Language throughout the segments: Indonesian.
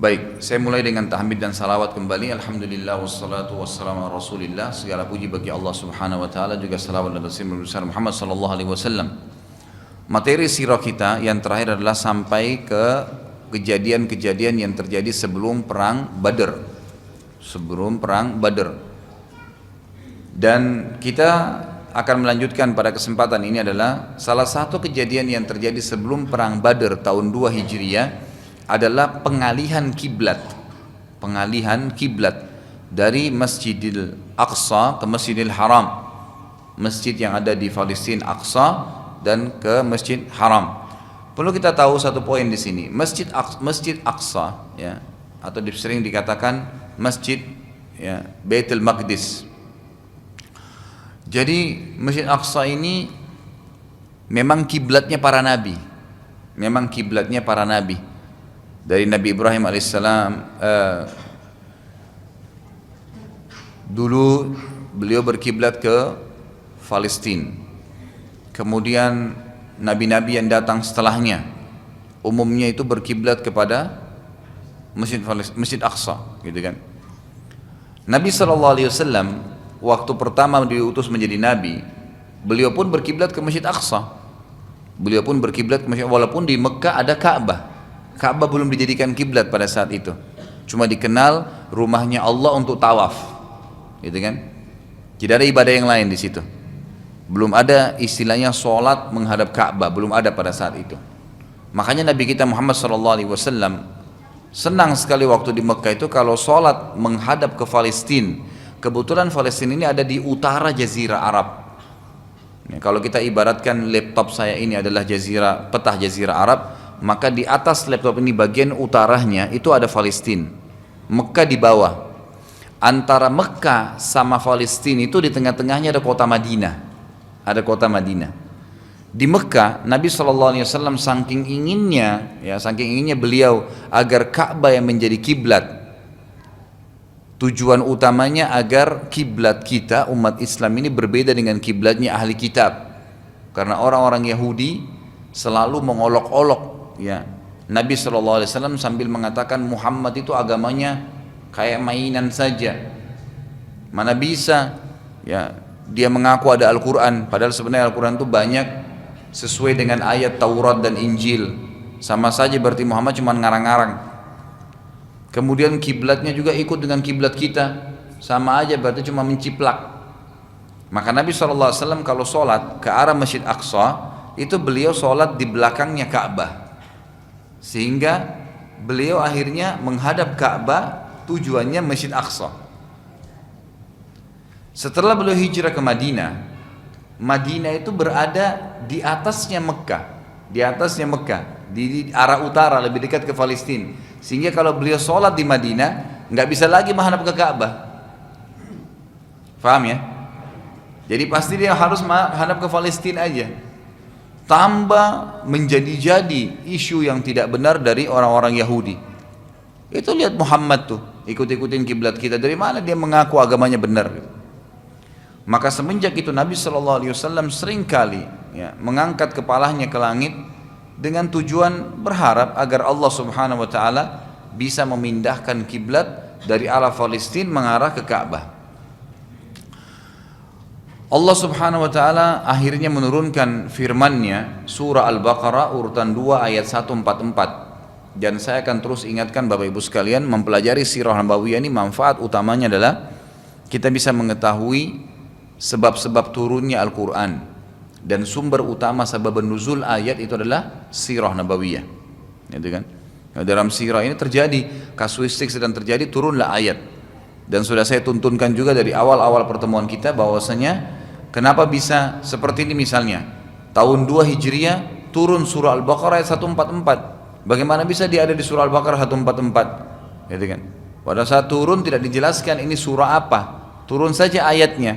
Baik, saya mulai dengan tahmid dan salawat kembali. Alhamdulillah wassalatu wassalamu ala Rasulillah. Segala puji bagi Allah Subhanahu wa taala, juga salawat dan salam besar Muhammad sallallahu alaihi wasallam. Materi sirah kita yang terakhir adalah sampai ke kejadian-kejadian yang terjadi sebelum perang Badar. Sebelum perang Badar. Dan kita akan melanjutkan pada kesempatan ini adalah salah satu kejadian yang terjadi sebelum perang Badar tahun 2 Hijriah adalah pengalihan kiblat dari Masjidil Aqsa ke Masjidil Haram, masjid yang ada di Palestina Aqsa dan ke Masjid Haram. Perlu kita tahu satu poin di sini, Masjid Aqsa ya, atau sering dikatakan Masjid ya, Baitul Maqdis. Jadi Masjid Aqsa ini memang kiblatnya para nabi, dari Nabi Ibrahim alaihissalam. Dulu beliau berkiblat ke Palestina. Kemudian nabi-nabi yang datang setelahnya umumnya itu berkiblat kepada Masjid Aqsa, gitu kan. Nabi SAW waktu pertama diutus menjadi nabi, beliau pun berkiblat ke Masjid Aqsa. Walaupun di Mekah ada Ka'bah. Ka'bah belum dijadikan kiblat pada saat itu. Cuma dikenal rumahnya Allah untuk tawaf, gitu kan. Tidak ada ibadah yang lain di situ. Belum ada istilahnya sholat menghadap Ka'bah, belum ada pada saat itu. Makanya Nabi kita Muhammad SAW senang sekali waktu di Mekah itu kalau sholat menghadap ke Palestina. Kebetulan Palestina ini ada di utara Jazirah Arab. Ya, kalau kita ibaratkan laptop saya ini adalah peta Jazirah Arab, maka di atas laptop ini bagian utaranya itu ada Palestina, Mekah di bawah. Antara Mekah sama Palestina itu di tengah-tengahnya ada kota Madinah. Di Mekah Nabi SAW saking inginnya beliau agar Ka'bah yang menjadi kiblat. Tujuan utamanya agar kiblat kita umat Islam ini berbeda dengan kiblatnya ahli kitab. Karena orang-orang Yahudi selalu mengolok-olok ya Nabi SAW sambil mengatakan Muhammad itu agamanya kayak mainan saja, mana bisa ya dia mengaku ada Al-Quran, padahal sebenarnya Al-Quran itu banyak sesuai dengan ayat Taurat dan Injil, sama saja berarti Muhammad cuma ngarang-ngarang. Kemudian kiblatnya juga ikut dengan kiblat kita, sama aja berarti cuma menciplak. Maka Nabi SAW kalau sholat ke arah Masjid Aqsa itu beliau sholat di belakangnya Ka'bah, sehingga beliau akhirnya menghadap Ka'bah, tujuannya Masjid Aqsa. Setelah beliau hijrah ke Madinah, Madinah itu berada di atasnya Mekah, di arah utara, lebih dekat ke Palestina, sehingga kalau beliau sholat di Madinah nggak bisa lagi menghadap ke Ka'bah. Paham ya? Jadi pasti dia harus menghadap ke Palestina aja. Tambah menjadi-jadi isu yang tidak benar dari orang-orang Yahudi. Itu lihat Muhammad tuh, ikut-ikutin kiblat kita, dari mana dia mengaku agamanya benar. Maka semenjak itu Nabi SAW seringkali ya, mengangkat kepalanya ke langit dengan tujuan berharap agar Allah Subhanahu wa taala bisa memindahkan kiblat dari arah Palestina mengarah ke Ka'bah. Allah Subhanahu wa taala akhirnya menurunkan firman-Nya surah Al-Baqarah urutan 2 ayat 144. Dan saya akan terus ingatkan Bapak Ibu sekalian, mempelajari sirah nabawiyah ini manfaat utamanya adalah kita bisa mengetahui sebab-sebab turunnya Al-Qur'an, dan sumber utama sebab nuzul ayat itu adalah sirah nabawiyah. Gitu kan? Nah, dalam sirah ini terjadi kasuistik, sedang terjadi turunlah ayat. Dan sudah saya tuntunkan juga dari awal-awal pertemuan kita bahwasanya kenapa bisa seperti ini. Misalnya tahun 2 Hijriah turun surah Al-Baqarah ayat 144. Bagaimana bisa dia ada di surah Al-Baqarah 144? Gitu kan? Pada saat turun tidak dijelaskan ini surah apa, turun saja ayatnya.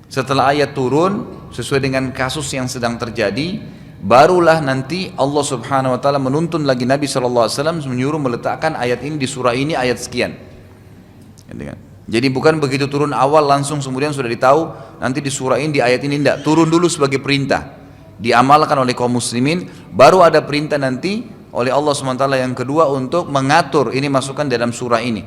Setelah ayat turun sesuai dengan kasus yang sedang terjadi, barulah nanti Allah Subhanahu wa taala menuntun lagi Nabi SAW menyuruh meletakkan ayat ini di surah ini ayat sekian. Gitu kan? Jadi bukan begitu turun awal langsung kemudian sudah ditahu nanti di surah ini di ayat ini, tidak, turun dulu sebagai perintah, diamalkan oleh kaum muslimin, baru ada perintah nanti oleh Allah SWT yang kedua untuk mengatur ini masukkan dalam surah ini.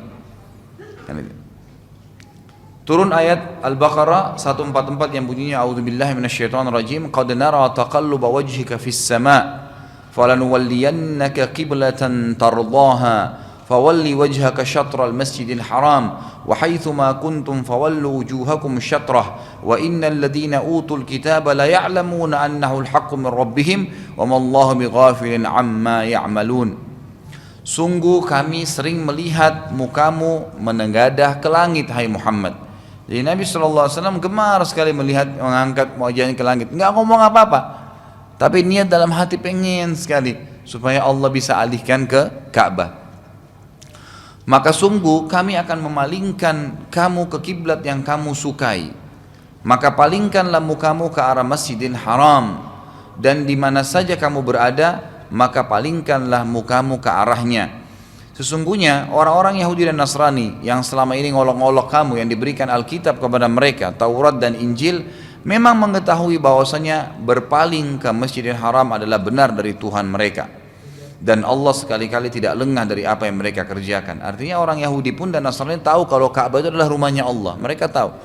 Turun ayat Al-Baqarah 144 yang bunyinya a'udzubillahi minasyaitonirrajim qad nara taqalluba wajhika fis sama' falanuwalliyannaka qiblatan tardaha fawalli wajhaka syatral masjidil haram wa haitsuma kuntum fawallu wujuhakum syatrah wa innal ladzina utul kitaba la ya'lamuna annahu al-haqqu min rabbihim wa ma Allahu bighafilin amma ya'malun. Sungguh kami sering melihat mukamu menengadah ke langit hai Muhammad. Jadi Nabi SAW gemar sekali melihat mengangkat wajahnya ke langit, nggak ngomong apa-apa, tapi niat dalam hati pengen sekali supaya Allah bisa alihkan ke Ka'bah. Maka sungguh kami akan memalingkan kamu ke kiblat yang kamu sukai. Maka palingkanlah mukamu ke arah Masjidil Haram, dan di mana saja kamu berada, maka palingkanlah mukamu ke arahnya. Sesungguhnya orang-orang Yahudi dan Nasrani yang selama ini ngolok-ngolok kamu yang diberikan Alkitab kepada mereka, Taurat dan Injil, memang mengetahui bahwasanya berpaling ke Masjidil Haram adalah benar dari Tuhan mereka. Dan Allah sekali-kali tidak lengah dari apa yang mereka kerjakan. Artinya orang Yahudi pun dan Nasrani tahu kalau Ka'bah itu adalah rumahnya Allah. Mereka tahu.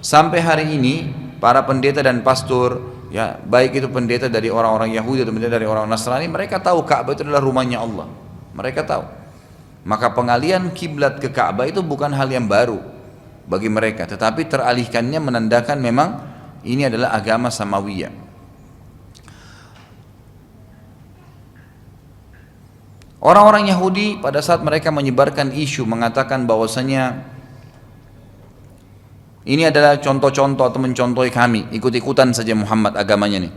Sampai hari ini para pendeta dan pastor, ya baik itu pendeta dari orang-orang Yahudi atau pendeta dari orang Nasrani, mereka tahu Ka'bah itu adalah rumahnya Allah. Mereka tahu. Maka pengalian kiblat ke Ka'bah itu bukan hal yang baru bagi mereka, tetapi teralihkannya menandakan memang ini adalah agama Samawiyah. Orang-orang Yahudi pada saat mereka menyebarkan isu mengatakan bahwasanya ini adalah contoh-contoh atau mencontohi kami, ikut-ikutan saja Muhammad agamanya nih.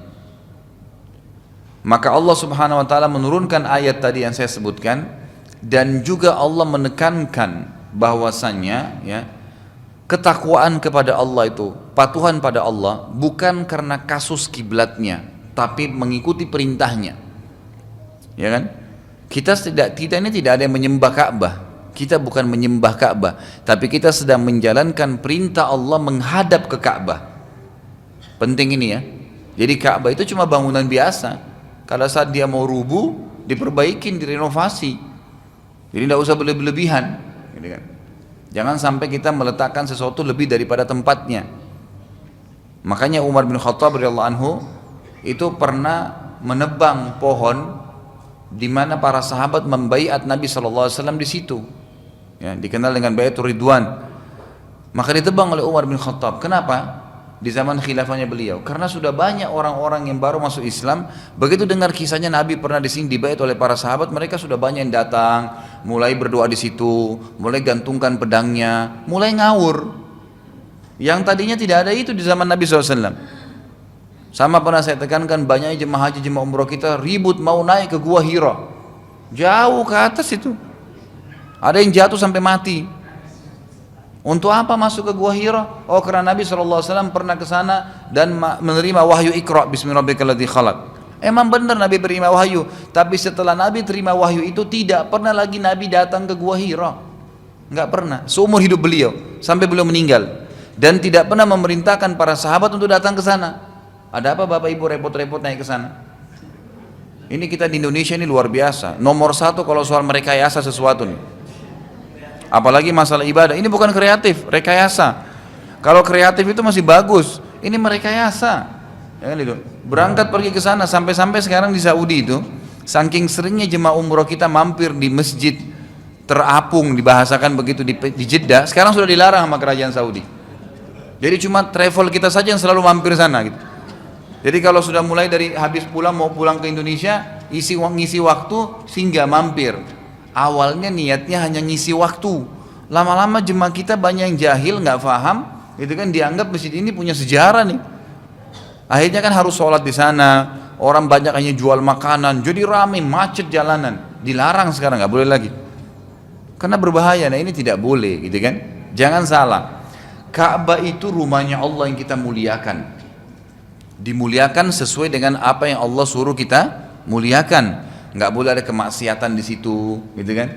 Maka Allah Subhanahu wa taala menurunkan ayat tadi yang saya sebutkan. Dan juga Allah menekankan bahwasanya ya, ketakwaan kepada Allah itu, patuhan pada Allah bukan karena kasus kiblatnya, tapi mengikuti perintahnya. Ya kan? Kita ini tidak ada yang menyembah Ka'bah. Kita bukan menyembah Ka'bah, tapi kita sedang menjalankan perintah Allah menghadap ke Ka'bah. Penting ini ya. Jadi Ka'bah itu cuma bangunan biasa. Kalau saat dia mau rubuh, diperbaikin, direnovasi. Jadi tidak usah berlebihan, gitu kan. Jangan sampai kita meletakkan sesuatu lebih daripada tempatnya. Makanya Umar bin Khattab radhiyallahu anhu itu pernah menebang pohon di mana para sahabat membaiat Nabi SAW di situ, ya, dikenal dengan Baiatur Ridwan. Maka ditebang oleh Umar bin Khattab. Kenapa? Di zaman khilafahnya beliau, karena sudah banyak orang-orang yang baru masuk Islam. Begitu dengar kisahnya Nabi pernah di sini dibaiat oleh para sahabat, mereka sudah banyak yang datang, mulai berdoa di situ, mulai gantungkan pedangnya, mulai ngawur. Yang tadinya tidak ada itu di zaman Nabi SAW. Sama pernah saya tekankan, banyaknya jemaah haji, jemaah umroh kita ribut mau naik ke Gua Hira, jauh ke atas itu, ada yang jatuh sampai mati. Untuk apa masuk ke Gua Hira? Oh, karena Nabi SAW pernah ke sana dan menerima wahyu Iqra bismillahirrahmanirrahim khalaq. Emang benar Nabi terima wahyu, tapi setelah Nabi terima wahyu itu tidak pernah lagi Nabi datang ke Gua Hira. Enggak pernah, seumur hidup beliau sampai beliau meninggal, dan tidak pernah memerintahkan para sahabat untuk datang ke sana. Ada apa Bapak Ibu repot-repot naik ke sana? Ini kita di Indonesia ini luar biasa. Nomor satu kalau soal merekayasa sesuatu nih. Apalagi masalah ibadah, ini bukan kreatif, rekayasa. Kalau kreatif itu masih bagus, ini merekayasa. Ya kan itu. Berangkat pergi ke sana, sampai-sampai sekarang di Saudi itu, saking seringnya jemaah umroh kita mampir di masjid terapung, dibahasakan begitu di Jeddah, sekarang sudah dilarang sama kerajaan Saudi. Jadi cuma travel kita saja yang selalu mampir sana gitu. Jadi kalau sudah mulai dari habis pulang mau pulang ke Indonesia, ngisi waktu singgah mampir. Awalnya niatnya hanya ngisi waktu, lama-lama jemaah kita banyak yang jahil, nggak paham, itu kan dianggap masjid ini punya sejarah nih. Akhirnya kan harus sholat di sana, orang banyak hanya jual makanan, jadi ramai, macet jalanan, dilarang sekarang, nggak boleh lagi, karena berbahaya. Nah ini tidak boleh, gitu kan? Jangan salah, Ka'bah itu rumahnya Allah yang kita muliakan, dimuliakan sesuai dengan apa yang Allah suruh kita muliakan. Nggak boleh ada kemaksiatan di situ, gitu kan?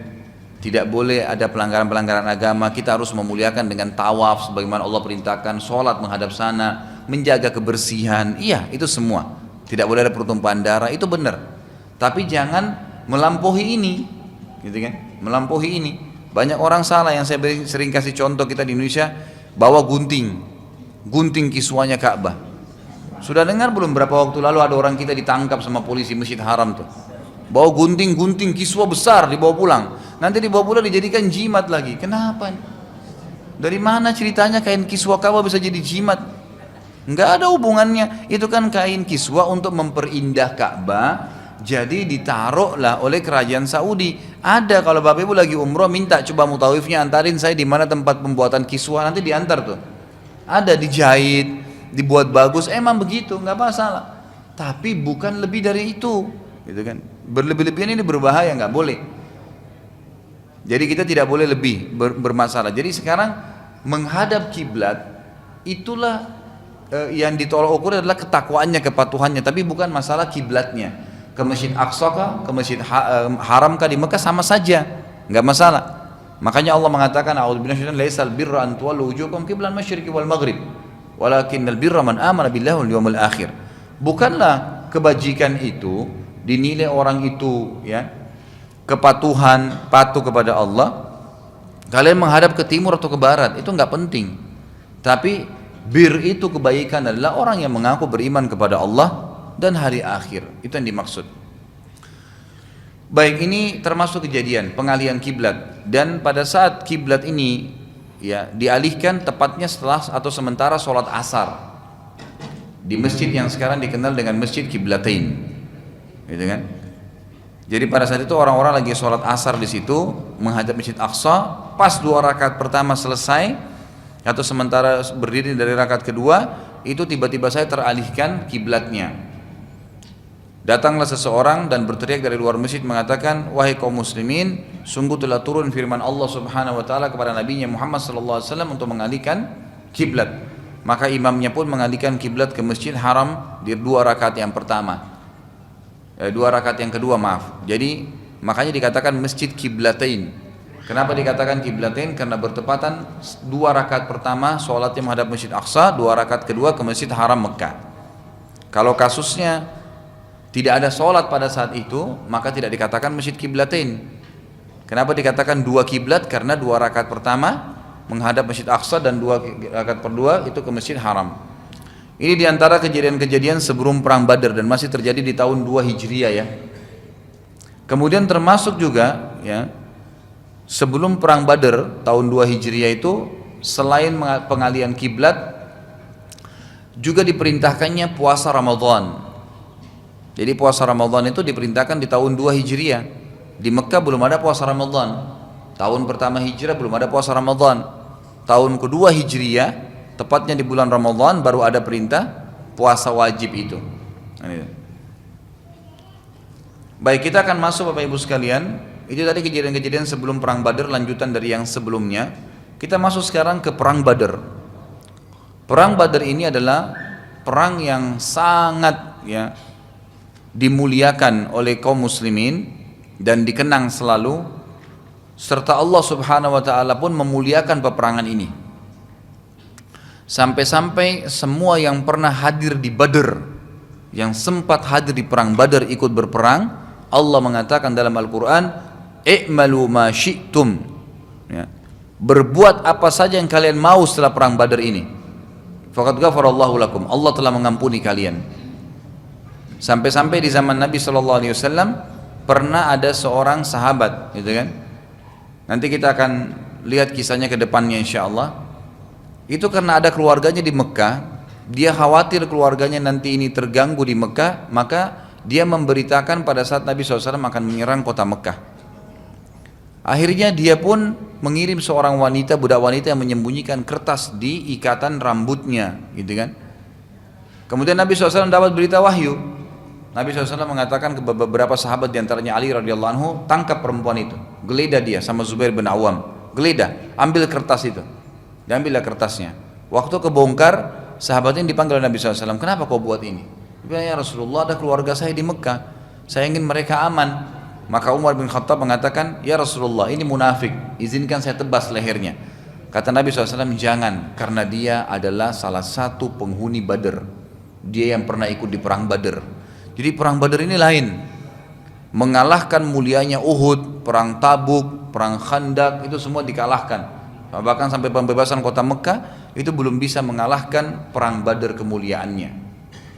Tidak boleh ada pelanggaran-pelanggaran agama. Kita harus memuliakan dengan tawaf sebagaimana Allah perintahkan, sholat menghadap sana, menjaga kebersihan. Iya, itu semua. Tidak boleh ada pertumpahan darah, itu benar. Tapi jangan melampaui ini, gitu kan? Melampaui ini. Banyak orang salah yang saya sering kasih contoh kita di Indonesia, bawa gunting kiswanya Ka'bah. Sudah dengar belum berapa waktu lalu ada orang kita ditangkap sama polisi Masjid Haram tuh. Bawa gunting kiswa besar dibawa pulang. Nanti dibawa pulang dijadikan jimat lagi. Kenapa? Dari mana ceritanya kain kiswa Ka'bah bisa jadi jimat? Enggak ada hubungannya. Itu kan kain kiswa untuk memperindah Ka'bah. Jadi ditaruhlah oleh kerajaan Saudi. Ada kalau Bapak Ibu lagi umroh minta coba mutawifnya antarin saya di mana tempat pembuatan kiswa, nanti diantar tuh. Ada dijahit, dibuat bagus, emang begitu, nggak masalah. Tapi bukan lebih dari itu, gitu kan? Berlebih-lebihan ini berbahaya, nggak boleh. Jadi kita tidak boleh lebih bermasalah. Jadi sekarang menghadap kiblat itulah yang ditolak ukur adalah ketakwaannya, kepatuhannya, tapi bukan masalah kiblatnya. Ke Masjid Aqsa kah, ke Masjid Haram kah di Mekah sama saja, nggak masalah. Makanya Allah mengatakan, a'udzubillahi minasyaitonir rajim, laisal birra an tuwallu wujuhakum qiblal masyriqi wal maghrib, walakinnal birra man amana billahi wal yawmil akhir. Bukanlah kebajikan itu dinilai orang itu ya kepatuhan, patuh kepada Allah. Kalian menghadap ke timur atau ke barat itu nggak penting. Tapi bir itu kebaikan adalah orang yang mengaku beriman kepada Allah dan hari akhir, itu yang dimaksud. Baik, ini termasuk kejadian pengalihan kiblat, dan pada saat kiblat ini ya dialihkan tepatnya setelah atau sementara sholat asar di masjid yang sekarang dikenal dengan Masjid Kiblatain, gitu kan? Jadi pada saat itu orang-orang lagi sholat asar di situ menghadap Masjid Aqsa, pas 2 rakaat pertama selesai atau sementara berdiri dari rakaat kedua, itu tiba-tiba saya teralihkan kiblatnya. Datanglah seseorang dan berteriak dari luar masjid mengatakan, wahai kaum muslimin, sungguh telah turun firman Allah subhanahu wa ta'ala kepada Nabi Muhammad sallallahu alaihi wasallam untuk mengalihkan kiblat. Maka imamnya pun mengalihkan kiblat ke Masjid Haram di 2 rakaat yang pertama, 2 rakaat yang kedua, maaf. Jadi makanya dikatakan Masjid Kiblatain. Kenapa dikatakan Kiblatain? Karena bertepatan 2 rakaat pertama sholatnya menghadap Masjid Aqsa, 2 rakaat kedua ke Masjid Haram Mekah. Kalau kasusnya tidak ada sholat pada saat itu, maka tidak dikatakan Masjid Kiblatain. Kenapa dikatakan 2 kiblat? Karena 2 rakaat pertama menghadap Masjid Aqsa dan 2 rakaat kedua itu ke Masjid Haram. Ini diantara kejadian-kejadian sebelum perang Badar dan masih terjadi di tahun 2 Hijriah ya. Kemudian termasuk juga ya, sebelum perang Badar tahun 2 Hijriah itu, selain pengalihan kiblat juga diperintahkannya puasa Ramadan. Jadi puasa Ramadan itu diperintahkan di tahun 2 Hijriah. Di Mekah belum ada puasa Ramadan. Tahun pertama Hijrah belum ada puasa Ramadan. Tahun kedua Hijriah, tepatnya di bulan Ramadan, baru ada perintah puasa wajib itu. Baik, kita akan masuk Bapak Ibu sekalian. Itu tadi kejadian-kejadian sebelum perang Badar, lanjutan dari yang sebelumnya. Kita masuk sekarang ke perang Badar. Perang Badar ini adalah perang yang sangat ya dimuliakan oleh kaum muslimin dan dikenang selalu, serta Allah subhanahu wa ta'ala pun memuliakan peperangan ini. Sampai-sampai semua yang pernah hadir di Badar, yang sempat hadir di perang Badar ikut berperang, Allah mengatakan dalam Al-Quran, i'malu ma syi'tum ya, berbuat apa saja yang kalian mau setelah perang Badar ini, faqad ghafarallahu lakum, Allah telah mengampuni kalian. Sampai-sampai di zaman Nabi SAW pernah ada seorang sahabat, gitu kan? Nanti kita akan lihat kisahnya ke depannya insya Allah. Itu karena ada keluarganya di Mekah, dia khawatir keluarganya nanti ini terganggu di Mekah, maka dia memberitakan pada saat Nabi SAW akan menyerang kota Mekah. Akhirnya dia pun mengirim seorang wanita, budak wanita yang menyembunyikan kertas di ikatan rambutnya, gitu kan? Kemudian Nabi SAW dapat berita wahyu. Nabi SAW mengatakan ke beberapa sahabat, diantaranya Ali radhiyallahu anhu, tangkap perempuan itu, geledah dia sama Zubair bin Awam, geledah, ambil kertas itu, diambillah kertasnya. Waktu kebongkar, sahabat ini dipanggil oleh Nabi SAW, kenapa kau buat ini? Dia bilang, ya Rasulullah, ada keluarga saya di Mekah, saya ingin mereka aman. Maka Umar bin Khattab mengatakan, ya Rasulullah, ini munafik, izinkan saya tebas lehernya. Kata Nabi SAW, jangan, karena dia adalah salah satu penghuni Badar, dia yang pernah ikut di perang Badar. Jadi perang Badar ini lain. mengalahkan mulianya Uhud, perang Tabuk, perang Khandaq, itu semua dikalahkan. Bahkan sampai pembebasan kota Mekah itu belum bisa mengalahkan perang Badar kemuliaannya.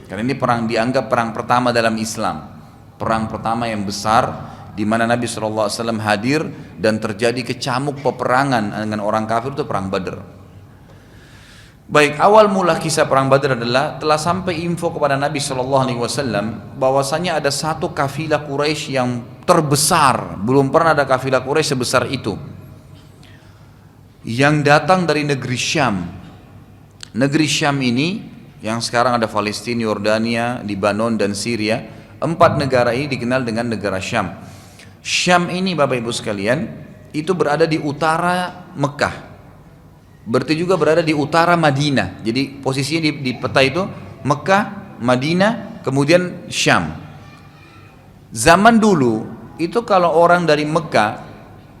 Karena ini perang dianggap perang pertama dalam Islam, perang pertama yang besar di mana Nabi SAW hadir dan terjadi kecamuk peperangan dengan orang kafir, itu perang Badar. Baik, awal mula kisah perang Badar adalah telah sampai info kepada Nabi SAW bahwasanya ada satu kafilah Quraisy yang terbesar, belum pernah ada kafilah Quraisy sebesar itu, yang datang dari negeri Syam. Negeri Syam ini yang sekarang ada Palestina, Yordania, Lebanon dan Syria. 4 negara ini dikenal dengan negara Syam. Syam ini Bapak Ibu sekalian itu berada di utara Mekah, berarti juga berada di utara Madinah. Jadi posisinya di peta itu Mekah, Madinah, kemudian Syam. Zaman dulu itu kalau orang dari Mekah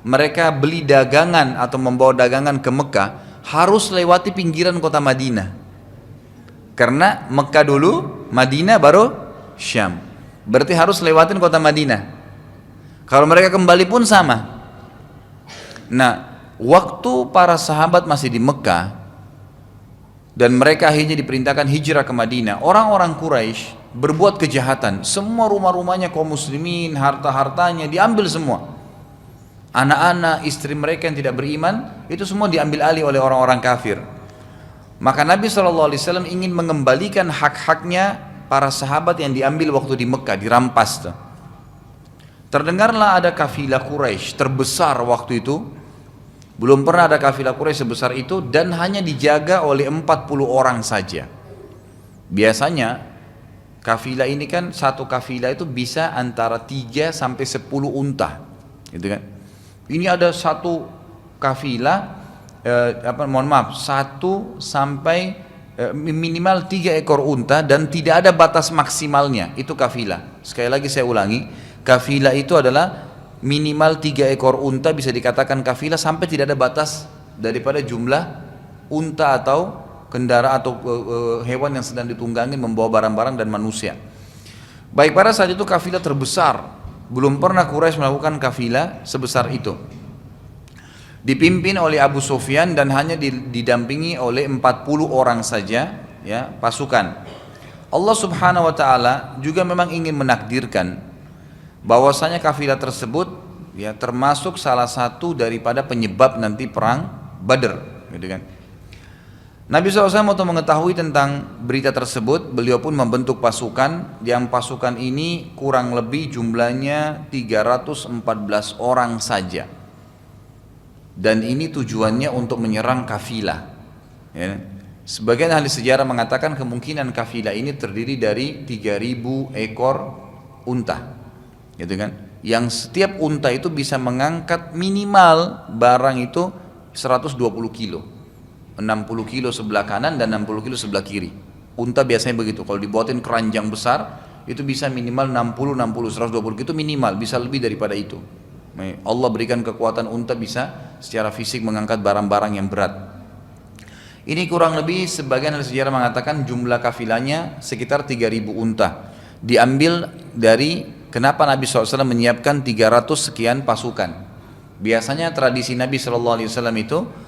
mereka beli dagangan atau membawa dagangan ke Mekah harus lewati pinggiran kota Madinah. Karena Mekah dulu, Madinah baru Syam. Berarti harus lewatin kota Madinah. Kalau mereka kembali pun sama. Nah, waktu para sahabat masih di Mekah dan mereka akhirnya diperintahkan hijrah ke Madinah, orang-orang Quraisy berbuat kejahatan. Semua rumah-rumahnya kaum muslimin, harta-hartanya diambil semua. Anak-anak, istri mereka yang tidak beriman itu semua diambil alih oleh orang-orang kafir. Maka Nabi SAW ingin mengembalikan hak-haknya para sahabat yang diambil waktu di Mekah, dirampas. Terdengarlah ada kafilah Quraisy terbesar waktu itu. Belum pernah ada kafilah Quraisy sebesar itu dan hanya dijaga oleh 40 orang saja. Biasanya kafilah ini kan, satu kafilah itu bisa antara 3 sampai 10 unta, gitu kan. Ini ada satu kafilah, satu sampai minimal 3 ekor unta dan tidak ada batas maksimalnya, itu kafilah. Sekali lagi saya ulangi, kafilah itu adalah minimal 3 ekor unta, bisa dikatakan kafilah sampai tidak ada batas daripada jumlah unta atau kendaraan atau hewan yang sedang ditunggangi membawa barang-barang dan manusia. Baik, pada saat itu kafilah terbesar. Belum pernah Quraisy melakukan kafilah sebesar itu. Dipimpin oleh Abu Sufyan dan hanya didampingi oleh 40 orang saja, ya, pasukan. Allah Subhanahu wa taala juga memang ingin menakdirkan bahwasanya kafilah tersebut ya termasuk salah satu daripada penyebab nanti perang Badar, gitu kan. Nabi SAW waktu mengetahui tentang berita tersebut, beliau pun membentuk pasukan, yang pasukan ini kurang lebih jumlahnya 314 orang saja. Dan ini tujuannya untuk menyerang kafilah. Ya. Sebagian ahli sejarah mengatakan kemungkinan kafilah ini terdiri dari 3.000 ekor unta, gitu kan? Yang setiap unta itu bisa mengangkat minimal barang itu 120 kilo. 60 kilo sebelah kanan dan 60 kilo sebelah kiri. Unta biasanya begitu. Kalau dibuatin keranjang besar itu bisa minimal 60, 120 itu minimal, bisa lebih daripada itu. Allah berikan kekuatan unta bisa secara fisik mengangkat barang-barang yang berat. Ini kurang lebih sebagian ahli sejarah mengatakan jumlah kafilahnya sekitar 3.000 unta. Diambil dari kenapa Nabi SAW menyiapkan 300 sekian pasukan. Biasanya tradisi Nabi SAW itu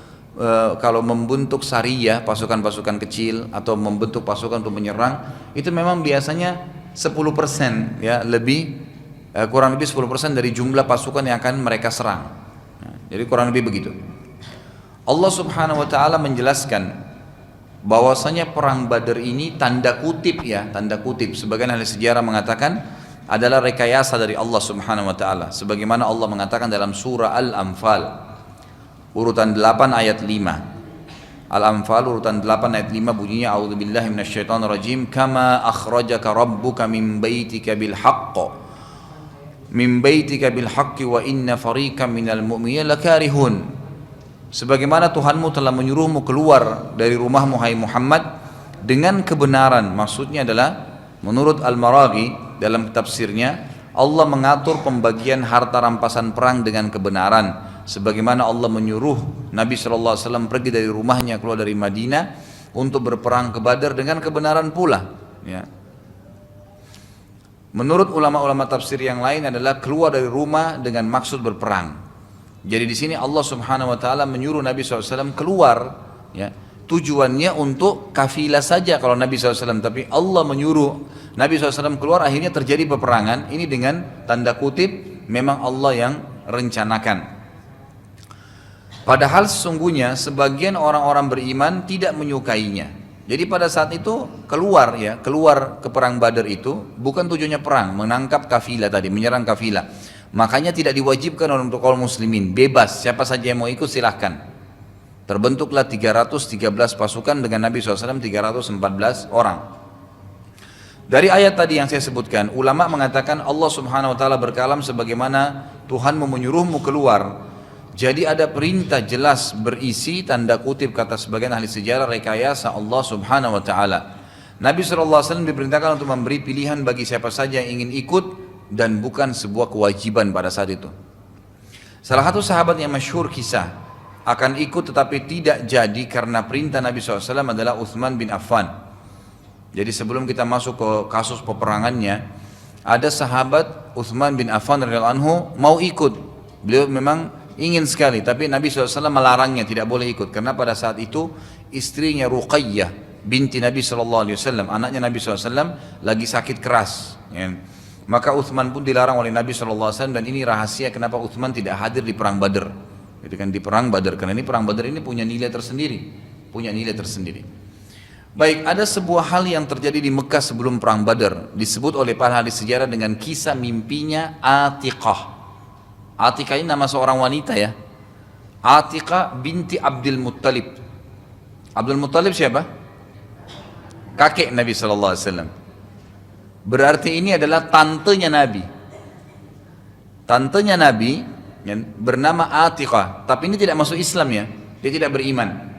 kalau membentuk sariyah, pasukan-pasukan kecil atau membentuk pasukan untuk menyerang, itu memang biasanya 10%, ya, lebih kurang lebih 10% dari jumlah pasukan yang akan mereka serang. Jadi kurang lebih begitu. Allah Subhanahu wa taala menjelaskan bahwasanya perang Badar ini tanda kutip, ya, tanda kutip. Sebagian ahli sejarah mengatakan adalah rekayasa dari Allah Subhanahu wa taala, sebagaimana Allah mengatakan dalam surah Al-Anfal urutan 8 ayat 5. Al-Anfal urutan 8 ayat 5 bunyinya, a'udzubillahi minasyaitonirrajim, kama akhrajaka rabbuka min baitika bil haqq wa inna fariqam minal mu'minina lakarihun. Sebagaimana Tuhanmu telah menyuruhmu keluar dari rumahmu hai Muhammad dengan kebenaran. Maksudnya adalah menurut Al-Maraghi dalam tafsirnya, Allah mengatur pembagian harta rampasan perang dengan kebenaran. Sebagaimana Allah menyuruh Nabi SAW pergi dari rumahnya, keluar dari Madinah untuk berperang ke Badar dengan kebenaran pula, ya. Menurut ulama-ulama tafsir yang lain adalah keluar dari rumah dengan maksud berperang. Jadi di sini Allah Subhanahu wa taala menyuruh Nabi SAW keluar, ya. Tujuannya untuk kafilah saja kalau Nabi SAW, tapi Allah menyuruh Nabi SAW keluar, akhirnya terjadi peperangan. Ini dengan tanda kutip memang Allah yang rencanakan. Padahal sesungguhnya sebagian orang-orang beriman tidak menyukainya. Jadi pada saat itu keluar ke perang Badar itu bukan tujuannya perang, menangkap kafilah tadi, menyerang kafilah. Makanya tidak diwajibkan untuk kaum muslimin, bebas, siapa saja yang mau ikut silahkan. Terbentuklah 313 pasukan dengan Nabi SAW 314 orang. Dari ayat tadi yang saya sebutkan, ulama mengatakan Allah Subhanahu wa taala berkalam sebagaimana Tuhanmu menyuruhmu keluar. Jadi ada perintah jelas berisi tanda kutip kata sebagian ahli sejarah rekayasa Allah Subhanahu wa taala. Nabi SAW diperintahkan untuk memberi pilihan bagi siapa saja yang ingin ikut dan bukan sebuah kewajiban pada saat itu. Salah satu sahabat yang masyhur kisah akan ikut tetapi tidak jadi karena perintah Nabi SAW adalah Uthman bin Affan. Jadi sebelum kita masuk ke kasus peperangannya, ada sahabat Uthman bin Affan radhiyallahu anhu mau ikut. Beliau memang ingin sekali, tapi Nabi SAW melarangnya, tidak boleh ikut. Karena pada saat itu istrinya Ruqayyah binti Nabi SAW, anaknya Nabi SAW lagi sakit keras, ya. Maka Uthman pun dilarang oleh Nabi SAW, dan ini rahasia kenapa Uthman tidak hadir di perang Badar. Itu kan di perang Badar, karena ini perang Badar ini punya nilai tersendiri. Baik, ada sebuah hal yang terjadi di Mekah sebelum perang Badar, disebut oleh para ahli sejarah dengan kisah mimpinya Atiqah. Atiqah ini nama seorang wanita, ya. Atiqah binti Abdul Muttalib. Abdul Muttalib siapa? Kakek Nabi SAW. Berarti ini adalah tantenya Nabi. Tantenya Nabi bernama Atiqah, tapi ini tidak masuk Islam, ya, dia tidak beriman.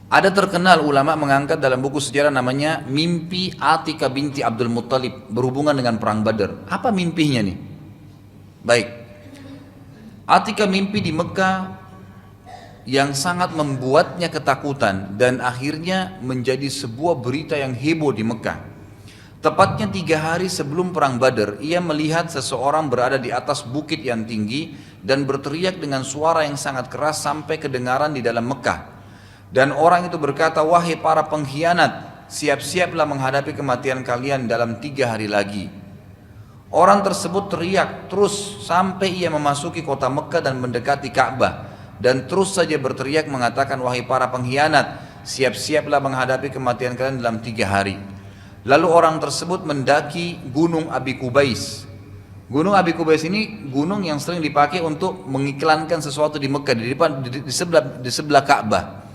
Ada terkenal ulama mengangkat dalam buku sejarah namanya mimpi Atiqah binti Abdul Muttalib berhubungan dengan perang Badar. Apa mimpinya nih? Baik, Atiqah mimpi di Mekah yang sangat membuatnya ketakutan dan akhirnya menjadi sebuah berita yang heboh di Mekah. Tepatnya 3 hari sebelum perang Badar, ia melihat seseorang berada di atas bukit yang tinggi dan berteriak dengan suara yang sangat keras sampai kedengaran di dalam Mekah. Dan orang itu berkata, "Wahai para pengkhianat, siap-siaplah menghadapi kematian kalian dalam 3 hari lagi." Orang tersebut teriak terus sampai ia memasuki kota Mekah dan mendekati Ka'bah, dan terus saja berteriak mengatakan, "Wahai para pengkhianat, siap-siaplah menghadapi kematian kalian dalam 3 hari." Lalu orang tersebut mendaki Gunung Abi Kubais. Gunung Abi Kubais ini gunung yang sering dipakai untuk mengiklankan sesuatu di Mekah, di sebelah Ka'bah.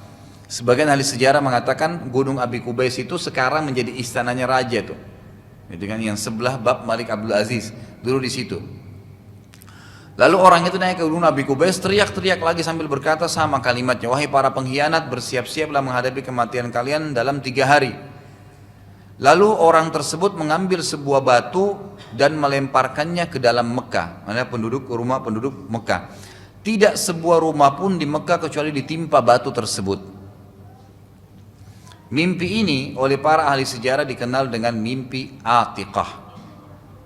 Sebagian ahli sejarah mengatakan Gunung Abi Kubais itu sekarang menjadi istananya raja tuh. Itu kan yang sebelah bab Malik Abdul Aziz, dulu di situ. Lalu orang itu naik ke Gunung Abi Kubais, teriak-teriak lagi sambil berkata sama kalimatnya, "Wahai para pengkhianat, bersiap-siaplah menghadapi kematian kalian dalam 3 hari." Lalu orang tersebut mengambil sebuah batu dan melemparkannya ke dalam Mekah. Ada rumah penduduk Mekah. Tidak sebuah rumah pun di Mekah kecuali ditimpa batu tersebut. Mimpi ini oleh para ahli sejarah dikenal dengan mimpi Atiqah.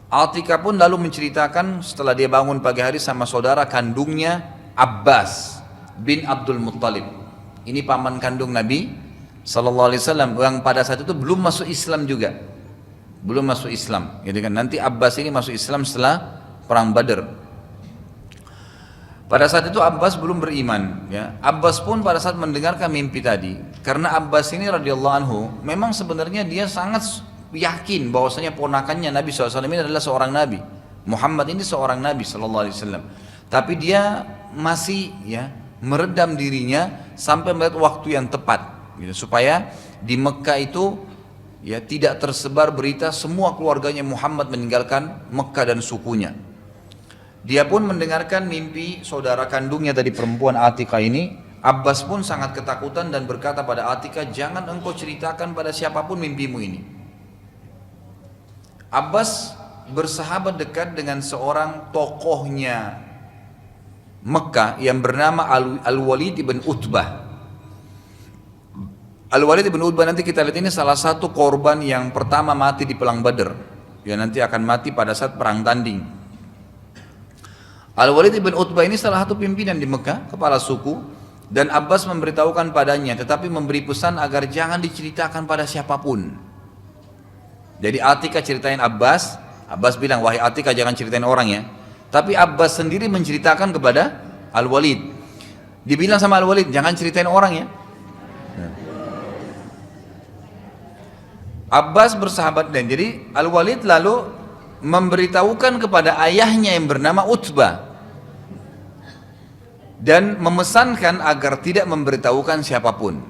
Atiqah pun lalu menceritakan setelah dia bangun pagi hari sama saudara kandungnya Abbas bin Abdul Muttalib. Ini paman kandung Nabi Sallallahu Alaihi Wasallam yang pada saat itu belum masuk Islam juga, belum masuk Islam. Gitu kan? Nanti Abbas ini masuk Islam setelah perang Badar. Pada saat itu Abbas belum beriman. Ya. Abbas pun pada saat mendengarkan mimpi tadi, karena Abbas ini radhiyallahu anhu, memang sebenarnya dia sangat yakin bahwasanya ponakannya Nabi SAW ini adalah seorang Nabi. Muhammad ini seorang Nabi Sallallahu Alaihi Wasallam. Tapi dia masih meredam dirinya sampai melihat waktu yang tepat. Gitu, supaya di Mekah itu tidak tersebar berita semua keluarganya Muhammad meninggalkan Mekah dan sukunya. Dia pun mendengarkan mimpi saudara kandungnya tadi perempuan Atiqah ini. Abbas pun sangat ketakutan dan berkata pada Atiqah, "Jangan engkau ceritakan pada siapapun mimpimu ini." Abbas bersahabat dekat dengan seorang tokohnya Mekah yang bernama Al-Walid ibn Utbah. Al-Walid ibn Utbah nanti kita lihat ini salah satu korban yang pertama mati di perang Badar. yang nanti akan mati pada saat perang tanding. Al-Walid ibn Utbah ini salah satu pimpinan di Mekah, kepala suku, dan Abbas memberitahukan padanya, tetapi memberi pesan agar jangan diceritakan pada siapapun. Jadi Atikah ceritain Abbas, Abbas bilang, wahai Atikah jangan ceritain orang ya. Tapi Abbas sendiri menceritakan kepada Al-Walid. Dibilang sama Al-Walid, jangan ceritain orang ya. Abbas bersahabat, dan jadi Al-Walid lalu memberitahukan kepada ayahnya yang bernama Utbah dan memesankan agar tidak memberitahukan siapapun.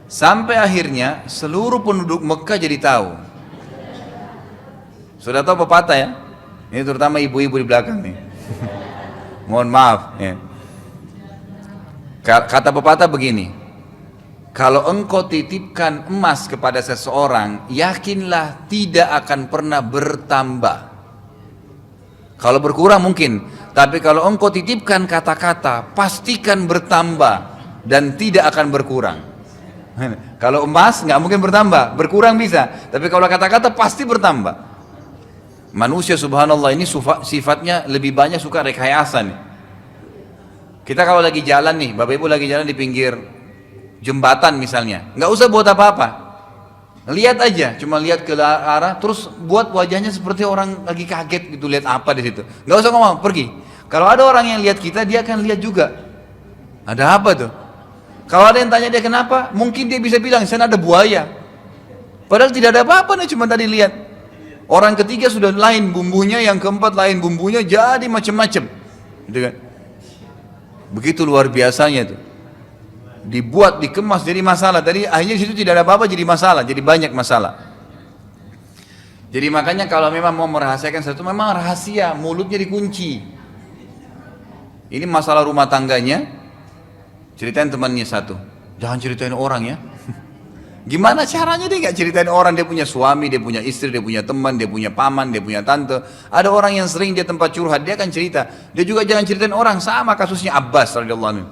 Sampai akhirnya seluruh penduduk Mekah jadi tahu. Sudah tahu pepatah ya? Ini terutama ibu-ibu di belakang nih. Mohon maaf ya. Kata pepatah begini, kalau engkau titipkan emas kepada seseorang, yakinlah tidak akan pernah bertambah. Kalau berkurang mungkin, tapi kalau engkau titipkan kata-kata, pastikan bertambah dan tidak akan berkurang. Kalau emas nggak mungkin bertambah, berkurang bisa, tapi kalau kata-kata pasti bertambah. Manusia subhanallah ini sifatnya lebih banyak suka rekayasa nih. Kita kalau lagi jalan nih, bapak ibu lagi jalan di pinggir jembatan misalnya, nggak usah buat apa-apa, lihat aja, cuma lihat ke arah, terus buat wajahnya seperti orang lagi kaget gitu, lihat apa di situ, nggak usah ngomong, pergi. Kalau ada orang yang lihat kita, dia akan lihat juga, ada apa tuh? Kalau ada yang tanya dia kenapa, mungkin dia bisa bilang, sana ada buaya, padahal tidak ada apa-apa nih, cuma tadi lihat. Orang ketiga sudah lain bumbunya, yang keempat lain bumbunya, jadi macam-macam, gitu kan? Begitu luar biasanya tuh. Dibuat, dikemas jadi masalah. Tadi akhirnya di situ tidak ada apa-apa jadi masalah, jadi banyak masalah. Jadi makanya kalau memang mau merahasiakan sesuatu, memang rahasia, mulutnya dikunci. Ini masalah rumah tangganya, ceritain temannya satu, jangan ceritain orang ya. Gimana caranya dia nggak ceritain orang? Dia punya suami, dia punya istri, dia punya teman, dia punya paman, dia punya tante. Ada orang yang sering dia tempat curhat, dia akan cerita. Dia juga jangan ceritain orang. Sama kasusnya Abbas radhiyallahu anhu.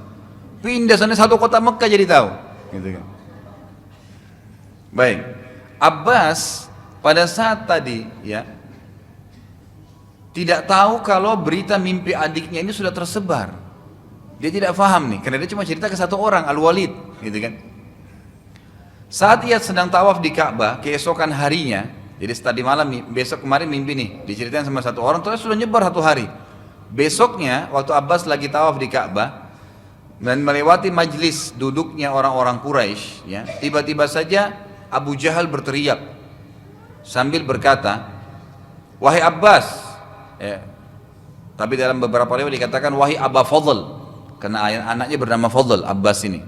Pindah sana satu kota Mekah jadi tahu, gitu kan. Baik, Abbas pada saat tadi ya tidak tahu kalau berita mimpi adiknya ini sudah tersebar. Dia tidak paham nih, karena dia cuma cerita ke satu orang, Al-Walid, gitu kan. Saat ia sedang tawaf di Ka'bah keesokan harinya, jadi tadi malam nih, besok kemarin mimpi nih, diceritain sama satu orang, terus sudah nyebar satu hari. Besoknya waktu Abbas lagi tawaf di Ka'bah dan melewati majlis duduknya orang-orang Quraisy, ya, tiba-tiba saja Abu Jahal berteriak sambil berkata, wahai Abbas, ya, tapi dalam beberapa riwayat dikatakan wahai Aba Fadl, karena anaknya bernama Fadl, Abbas ini.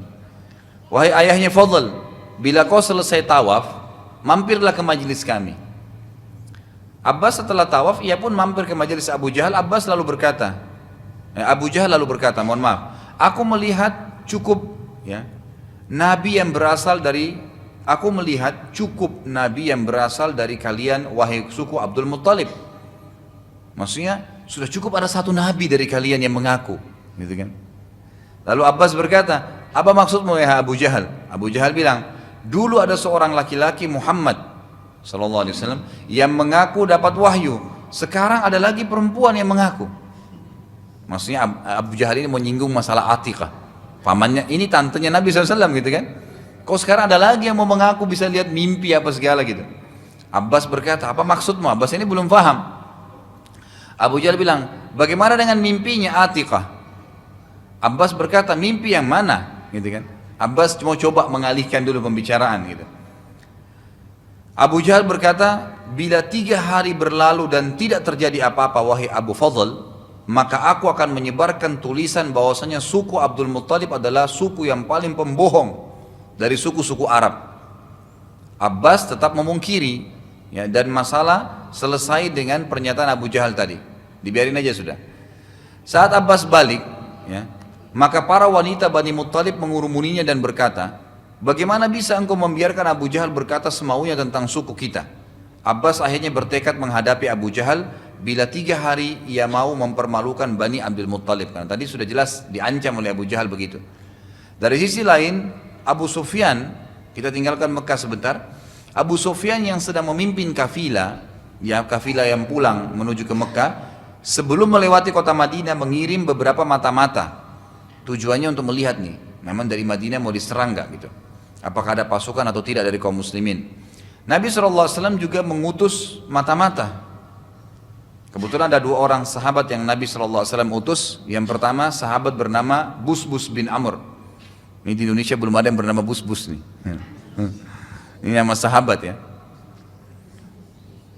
Wahai ayahnya Fadl, bila kau selesai tawaf, mampirlah ke majlis kami. Abbas setelah tawaf, ia pun mampir ke majlis Abu Jahal. Abbas lalu berkata, Abu Jahal lalu berkata, mohon maaf, aku melihat cukup ya nabi yang berasal dari kalian wahai suku Abdul Muttalib. Maksudnya sudah cukup ada satu nabi dari kalian yang mengaku, gitu kan? Lalu Abbas berkata, apa maksudmu ya Abu Jahal? Abu Jahal bilang, dulu ada seorang laki-laki Muhammad sallallahu alaihi wasallam yang mengaku dapat wahyu. Sekarang ada lagi perempuan yang mengaku. Maksudnya Abu Jahal ini menyinggung masalah Atikah, pamannya, ini tantenya Nabi SAW gitu kan. Kok sekarang ada lagi yang mau mengaku bisa lihat mimpi apa segala gitu. Abbas berkata, apa maksudmu? Abbas ini belum paham. Abu Jahal bilang, bagaimana dengan mimpinya Atikah? Abbas berkata, mimpi yang mana? Gitu kan. Abbas mau coba mengalihkan dulu pembicaraan gitu. Abu Jahal berkata, bila 3 hari berlalu dan tidak terjadi apa-apa wahai Abu Fadl, maka aku akan menyebarkan tulisan bahwasanya suku Abdul Muttalib adalah suku yang paling pembohong dari suku-suku Arab. Abbas tetap memungkiri ya, dan masalah selesai dengan pernyataan Abu Jahal tadi, dibiarin aja sudah. Saat Abbas balik ya, maka para wanita Bani Muttalib mengurumuninya dan berkata, bagaimana bisa engkau membiarkan Abu Jahal berkata semaunya tentang suku kita? Abbas akhirnya bertekad menghadapi Abu Jahal bila 3 hari ia mau mempermalukan Bani Abdul Muttalib. Karena tadi sudah jelas diancam oleh Abu Jahal begitu. Dari sisi lain, Abu Sufyan, kita tinggalkan Mekah sebentar, Abu Sufyan yang sedang memimpin kafilah, ya kafilah yang pulang menuju ke Mekah, sebelum melewati kota Madinah mengirim beberapa mata-mata. Tujuannya untuk melihat nih, memang dari Madinah mau diserang nggak gitu. Apakah ada pasukan atau tidak dari kaum muslimin. Nabi SAW juga mengutus mata-mata. Kebetulan ada dua orang sahabat yang Nabi SAW utus. Yang pertama sahabat bernama Busbus bin Amr. Ini di Indonesia belum ada yang bernama Busbus nih. Ini nama sahabat ya.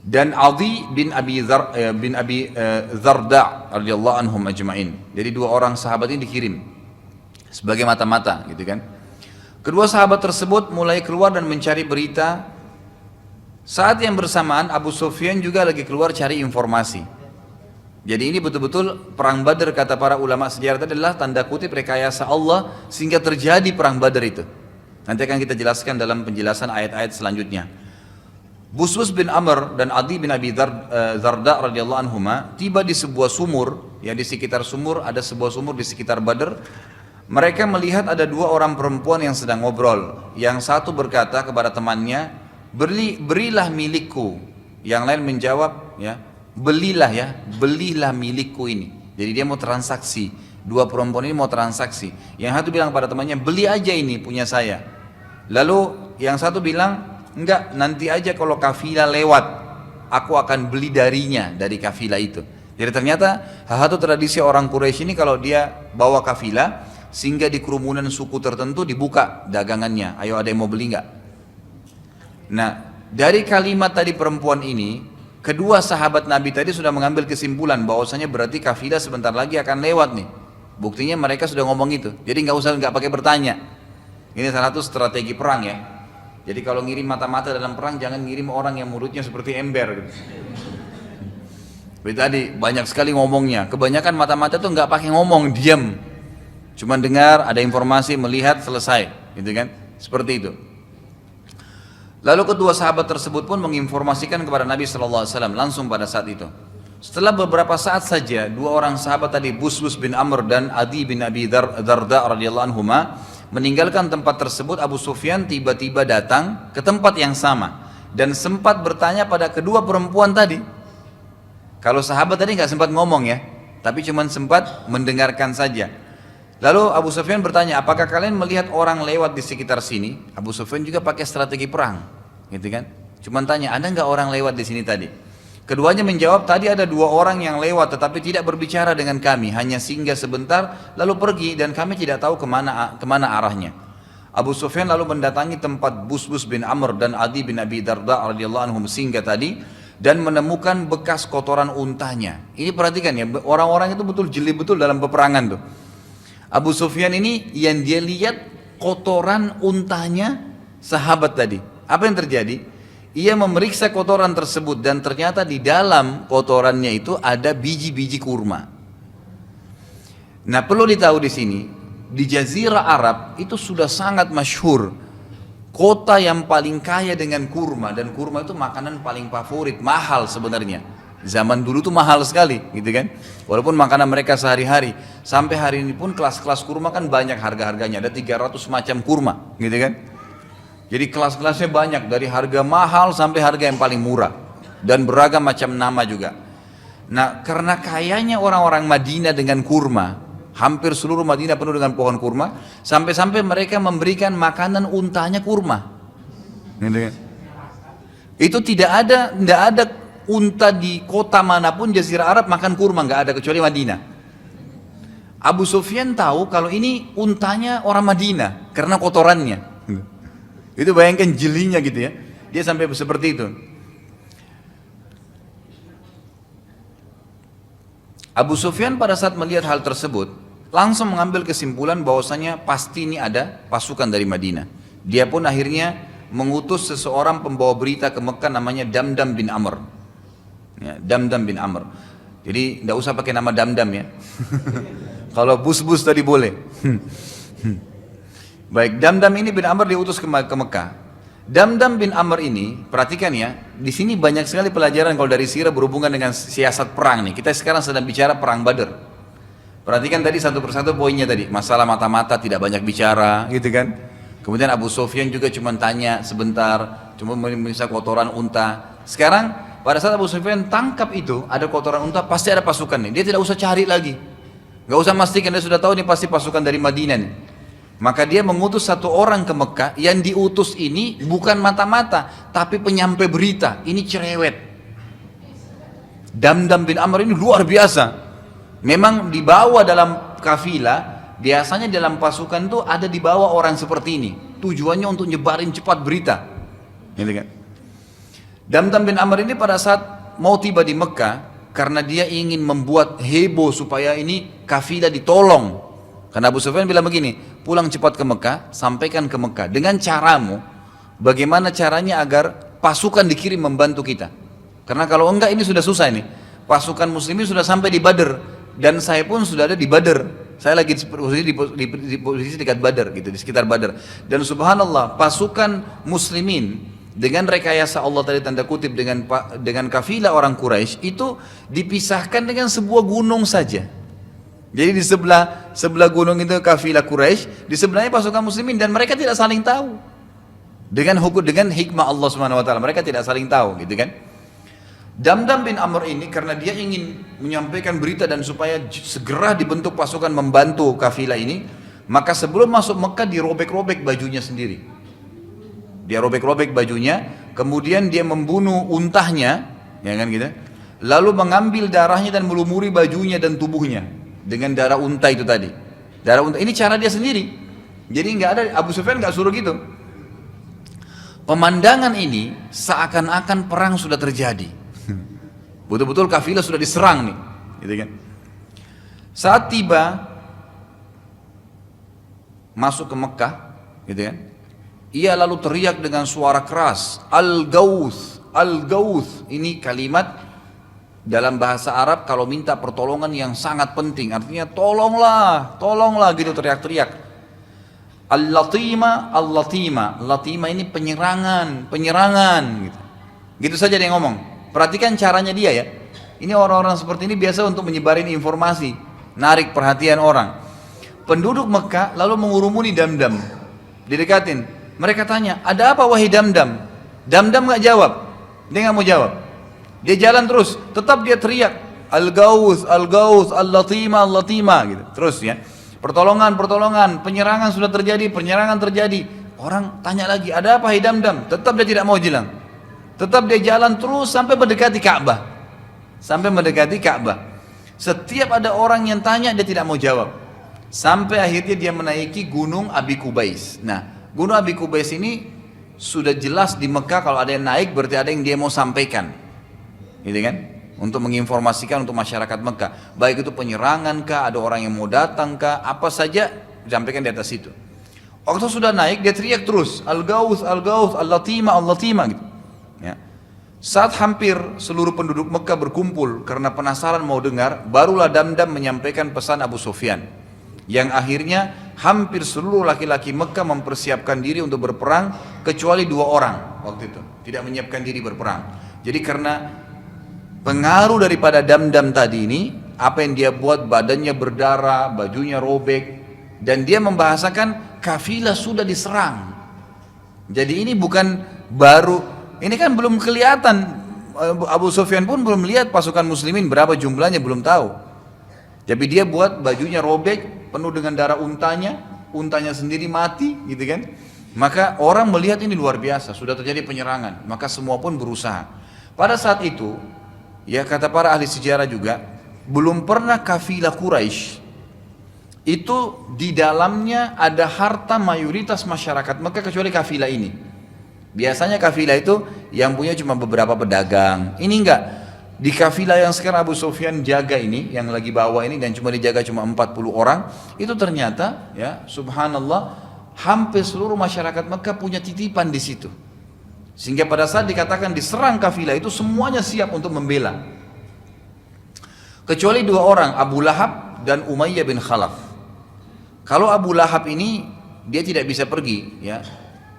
Dan Adi bin Abi Zarda radhiyallahu anhum ajma'in. Jadi dua orang sahabat ini dikirim sebagai mata-mata gitu kan. Kedua sahabat tersebut mulai keluar dan mencari berita. Saat yang bersamaan Abu Sufyan juga lagi keluar cari informasi. Jadi ini betul-betul perang Badar, kata para ulama sejarah itu adalah tanda kutip rekayasa Allah sehingga terjadi perang Badar itu. Nanti akan kita jelaskan dalam penjelasan ayat-ayat selanjutnya. Busbus bin Amr dan Adi bin Abi Zarda radhiyallahu anhuma tiba di sebuah sumur, ya di sekitar sumur ada sebuah sumur di sekitar Badar. Mereka melihat ada dua orang perempuan yang sedang ngobrol. Yang satu berkata kepada temannya, berilah milikku. Yang lain menjawab, ya, belilah milikku ini. Jadi dia mau transaksi. Dua perempuan ini mau transaksi. Yang satu bilang pada temannya, beli aja ini punya saya. Lalu yang satu bilang, enggak, nanti aja kalau kafilah lewat, aku akan beli darinya, dari kafilah itu. Jadi ternyata satu tradisi orang Quraisy ini kalau dia bawa kafilah, sehingga di kerumunan suku tertentu dibuka dagangannya. Ayo ada yang mau beli enggak? Nah, dari kalimat tadi perempuan ini, kedua sahabat Nabi tadi sudah mengambil kesimpulan bahwasanya berarti kafilah sebentar lagi akan lewat nih. Buktinya mereka sudah ngomong itu. Jadi nggak pakai bertanya. Ini salah satu strategi perang ya. Jadi kalau ngirim mata-mata dalam perang jangan ngirim orang yang mulutnya seperti ember gitu. Seperti tadi banyak sekali ngomongnya. Kebanyakan mata-mata tuh nggak pakai ngomong, diam. Cuman dengar, ada informasi, melihat, selesai, gitu kan? Seperti itu. Lalu kedua sahabat tersebut pun menginformasikan kepada Nabi SAW langsung pada saat itu. Setelah beberapa saat saja, dua orang sahabat tadi, Busbus bin Amr dan Adi bin Abi Darda radhiyallahu anhuma, meninggalkan tempat tersebut. Abu Sufyan tiba-tiba datang ke tempat yang sama dan sempat bertanya pada kedua perempuan tadi. Kalau sahabat tadi nggak sempat ngomong ya, tapi cuma sempat mendengarkan saja. Lalu Abu Sufyan bertanya, apakah kalian melihat orang lewat di sekitar sini? Abu Sufyan juga pakai strategi perang, gitu kan? Cuman tanya, ada nggak orang lewat di sini tadi? Keduanya menjawab, tadi ada dua orang yang lewat, tetapi tidak berbicara dengan kami, hanya singgah sebentar, lalu pergi dan kami tidak tahu kemana arahnya. Abu Sufyan lalu mendatangi tempat Busbus bin Amr dan Adi bin Abi Darda radhiyallahu anhum singgah tadi dan menemukan bekas kotoran untanya. Ini perhatikan ya, orang-orang itu betul jeli betul dalam peperangan tuh. Abu Sufyan ini yang dia lihat kotoran untanya sahabat tadi. Apa yang terjadi? Ia memeriksa kotoran tersebut dan ternyata di dalam kotorannya itu ada biji-biji kurma. Nah, perlu ditahu di sini, di Jazirah Arab itu sudah sangat masyhur kota yang paling kaya dengan kurma, dan kurma itu makanan paling favorit, mahal sebenarnya. Zaman dulu tuh mahal sekali, gitu kan? Walaupun makanan mereka sehari-hari, sampai hari ini pun kelas-kelas kurma kan banyak harga-harganya, ada 300 macam kurma, gitu kan? Jadi kelas-kelasnya banyak, dari harga mahal sampai harga yang paling murah, dan beragam macam nama juga. Nah, karena kayanya orang-orang Madinah dengan kurma, hampir seluruh Madinah penuh dengan pohon kurma, sampai-sampai mereka memberikan makanan untanya kurma, gitu kan? Itu tidak ada unta di kota manapun Jazirah Arab makan kurma, nggak ada kecuali Madinah. Abu Sufyan tahu kalau ini untanya orang Madinah karena kotorannya. Itu bayangkan jelinya gitu ya. Dia sampai seperti itu. Abu Sufyan pada saat melihat hal tersebut langsung mengambil kesimpulan bahwasanya pasti ini ada pasukan dari Madinah. Dia pun akhirnya mengutus seseorang pembawa berita ke Mekah namanya Damdam bin Amr. Ya, Damdam bin Amr. Jadi tidak usah pakai nama Damdam ya. Kalau Busbus tadi boleh. Baik, Damdam ini bin Amr diutus ke Mekah. Damdam bin Amr ini, perhatikan ya, di sini banyak sekali pelajaran kalau dari sirah berhubungan dengan siasat perang nih. Kita sekarang sedang bicara perang Badar. Perhatikan tadi satu persatu poinnya tadi, masalah mata-mata tidak banyak bicara, gitu kan? Kemudian Abu Sufyan juga cuma tanya sebentar, cuma memeriksa kotoran unta. Sekarang pada saat Abu Sufyan tangkap itu ada kotoran unta, pasti ada pasukan nih. Dia tidak usah cari lagi, nggak usah pastikan, dia sudah tahu ini pasti pasukan dari Madinah nih. Maka dia mengutus satu orang ke Mekah. Yang diutus ini bukan mata-mata, tapi penyampai berita. Ini cerewet. Damdam bin Amr ini luar biasa. Memang dibawa dalam kafilah. Biasanya dalam pasukan itu ada di bawah orang seperti ini. Tujuannya untuk nyebarin cepat berita. Gitu kan? Damdam bin Amr ini pada saat mau tiba di Mekah, karena dia ingin membuat heboh supaya ini kafilah ditolong. Karena Abu Sufyan bilang begini, pulang cepat ke Mekah, sampaikan ke Mekah dengan caramu, bagaimana caranya agar pasukan dikirim membantu kita. Karena kalau enggak ini sudah susah ini. Pasukan muslimin sudah sampai di Badr, dan saya pun sudah ada di Badr. Saya lagi di posisi dekat Badr gitu, di sekitar Badr. Dan subhanallah, pasukan muslimin dengan rekayasa Allah tadi tanda kutip dengan kafilah orang Quraisy itu dipisahkan dengan sebuah gunung saja. Jadi di sebelah gunung itu kafilah Quraisy, di sebelahnya pasukan muslimin, dan mereka tidak saling tahu. Dengan hikmah Allah Subhanahu wa taala, mereka tidak saling tahu gitu kan. Damdam bin Amr ini karena dia ingin menyampaikan berita dan supaya segera dibentuk pasukan membantu kafilah ini, maka sebelum masuk Mekah dirobek-robek bajunya sendiri. Dia robek-robek bajunya, kemudian dia membunuh untahnya, ya kan gitu. Lalu mengambil darahnya dan melumuri bajunya dan tubuhnya dengan darah unta itu tadi. Darah unta ini cara dia sendiri. Jadi nggak ada, Abu Sufyan nggak suruh gitu. Pemandangan ini seakan-akan perang sudah terjadi. Betul-betul kafilah sudah diserang nih, gitu kan. Saat tiba masuk ke Mekah, gitu kan. Ia lalu teriak dengan suara keras, Al-Gauth, Al-Gauth. Ini kalimat dalam bahasa Arab kalau minta pertolongan yang sangat penting, artinya tolonglah, tolonglah gitu, teriak-teriak. Al-Latima, Al-Latima. Latima ini penyerangan, penyerangan gitu. Gitu saja dia ngomong. Perhatikan caranya dia ya. Ini orang-orang seperti ini biasa untuk menyebarin informasi, narik perhatian orang. Penduduk Mekah lalu mengurumuni Damdam, didekatin. Mereka tanya, ada apa wahai Damdam? Damdam nggak jawab, dia nggak mau jawab. Dia jalan terus, tetap dia teriak, Al-Gauth, Al-Gauth, Al-Latima, Al-Latima gitu. Terus ya, pertolongan, pertolongan, penyerangan sudah terjadi, penyerangan terjadi. Orang tanya lagi, ada apa wahai Damdam? Tetap dia tidak mau jalan. Tetap dia jalan terus sampai mendekati Ka'bah. Sampai mendekati Ka'bah. Setiap ada orang yang tanya dia tidak mau jawab. Sampai akhirnya dia menaiki gunung Abi Kubais. Nah, gunung Abi Kubais ini sudah jelas di Mekah kalau ada yang naik berarti ada yang dia mau sampaikan. Gitu kan? Untuk menginformasikan untuk masyarakat Mekah. Baik itu penyerangan kah, ada orang yang mau datang kah, apa saja sampaikan di atas itu. Waktu sudah naik dia teriak terus, Al-Gauth, Al-Gauth, Al-Latima, Al-Latima gitu. Ya. Saat hampir seluruh penduduk Mekah berkumpul karena penasaran mau dengar, barulah Damdam menyampaikan pesan Abu Sufyan, yang akhirnya hampir seluruh laki-laki Mekah mempersiapkan diri untuk berperang kecuali 2 orang waktu itu tidak menyiapkan diri berperang. Jadi karena pengaruh daripada Damdam tadi ini, apa yang dia buat, badannya berdarah, bajunya robek, dan dia membahasakan kafilah sudah diserang. Jadi ini bukan baru. Ini kan belum kelihatan, Abu Sufyan pun belum lihat pasukan muslimin berapa jumlahnya, belum tahu. Jadi dia buat bajunya robek, penuh dengan darah untanya, untanya sendiri mati gitu kan. Maka orang melihat ini luar biasa, sudah terjadi penyerangan, maka semua pun berusaha. Pada saat itu, ya kata para ahli sejarah juga, belum pernah kafilah Quraisy itu di dalamnya ada harta mayoritas masyarakat Mekah kecuali kafilah ini. Biasanya kafilah itu yang punya cuma beberapa pedagang. Ini enggak. Di kafilah yang sekarang Abu Sufyan jaga ini, yang lagi bawa ini dan cuma dijaga cuma 40 orang, itu ternyata ya subhanallah hampir seluruh masyarakat Mekah punya titipan di situ. Sehingga pada saat dikatakan diserang kafilah itu semuanya siap untuk membela. Kecuali 2 orang, Abu Lahab dan Umayyah bin Khalaf. Kalau Abu Lahab ini dia tidak bisa pergi ya,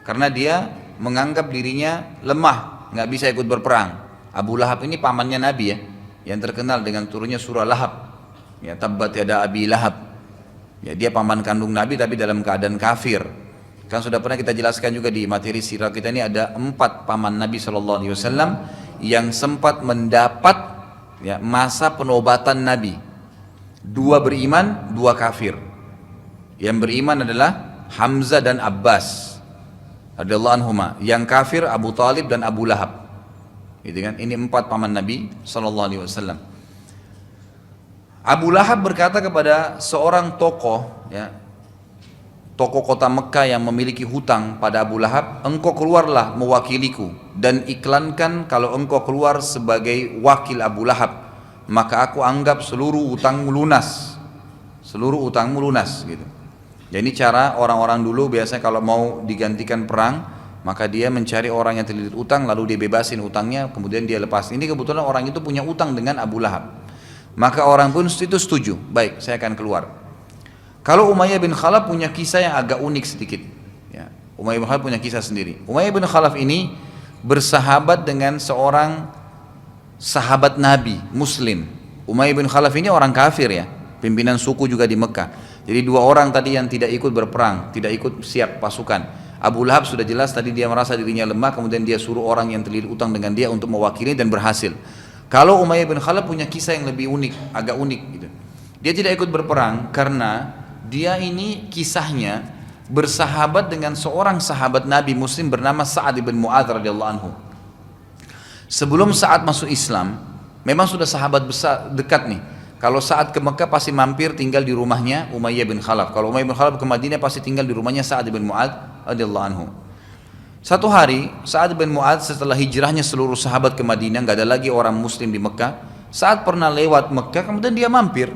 karena dia menganggap dirinya lemah, nggak bisa ikut berperang. Abu Lahab ini pamannya Nabi ya, yang terkenal dengan turunnya surah Lahab. Ya, tabbat yada Abi Lahab. Ya, dia paman kandung Nabi tapi dalam keadaan kafir. Kan sudah pernah kita jelaskan juga di materi sirah kita ini, ada 4 paman Nabi SAW yang sempat mendapat ya, masa penobatan Nabi. 2 beriman, 2 kafir. Yang beriman adalah Hamzah dan Abbas radhiyallahu anhuma. Yang kafir Abu Talib dan Abu Lahab. Gitu kan? Ini 4 paman Nabi SAW. Abu Lahab berkata kepada seorang tokoh, ya, tokoh kota Mekah yang memiliki hutang pada Abu Lahab, engkau keluarlah mewakiliku dan iklankan kalau engkau keluar sebagai wakil Abu Lahab, maka aku anggap seluruh utangmu lunas. Seluruh utangmu lunas gitu. Jadi cara orang-orang dulu biasanya kalau mau digantikan perang, maka dia mencari orang yang terlilit utang lalu dia bebasin utangnya, kemudian dia lepas. Ini kebetulan orang itu punya utang dengan Abu Lahab. Maka orang pun itu setuju, baik saya akan keluar. Kalau Umayyah bin Khalaf punya kisah yang agak unik sedikit. Ya, Umayyah bin Khalaf punya kisah sendiri. Umayyah bin Khalaf ini bersahabat dengan seorang sahabat Nabi, Muslim. Umayyah bin Khalaf ini orang kafir ya, pimpinan suku juga di Mekah. Jadi 2 orang tadi yang tidak ikut berperang, tidak ikut siap pasukan. Abu Lahab sudah jelas tadi dia merasa dirinya lemah, kemudian dia suruh orang yang terlilit utang dengan dia untuk mewakili dan berhasil. Kalau Umayyah bin Khalaf punya kisah yang lebih unik, agak unik gitu. Dia tidak ikut berperang karena dia ini kisahnya bersahabat dengan seorang sahabat Nabi Muslim bernama Sa'ad bin Mu'adz radhiyallahu anhu. Sebelum Sa'ad masuk Islam, memang sudah sahabat besar dekat nih. Kalau Sa'ad ke Mekah pasti mampir tinggal di rumahnya Umayyah bin Khalaf. Kalau Umayyah bin Khalaf ke Madinah pasti tinggal di rumahnya Sa'ad bin Mu'adz radhiyallahu anhu. Satu hari Sa'ad bin Mu'adz setelah hijrahnya seluruh sahabat ke Madinah, nggak ada lagi orang Muslim di Mekah. Sa'ad pernah lewat Mekah, kemudian dia mampir.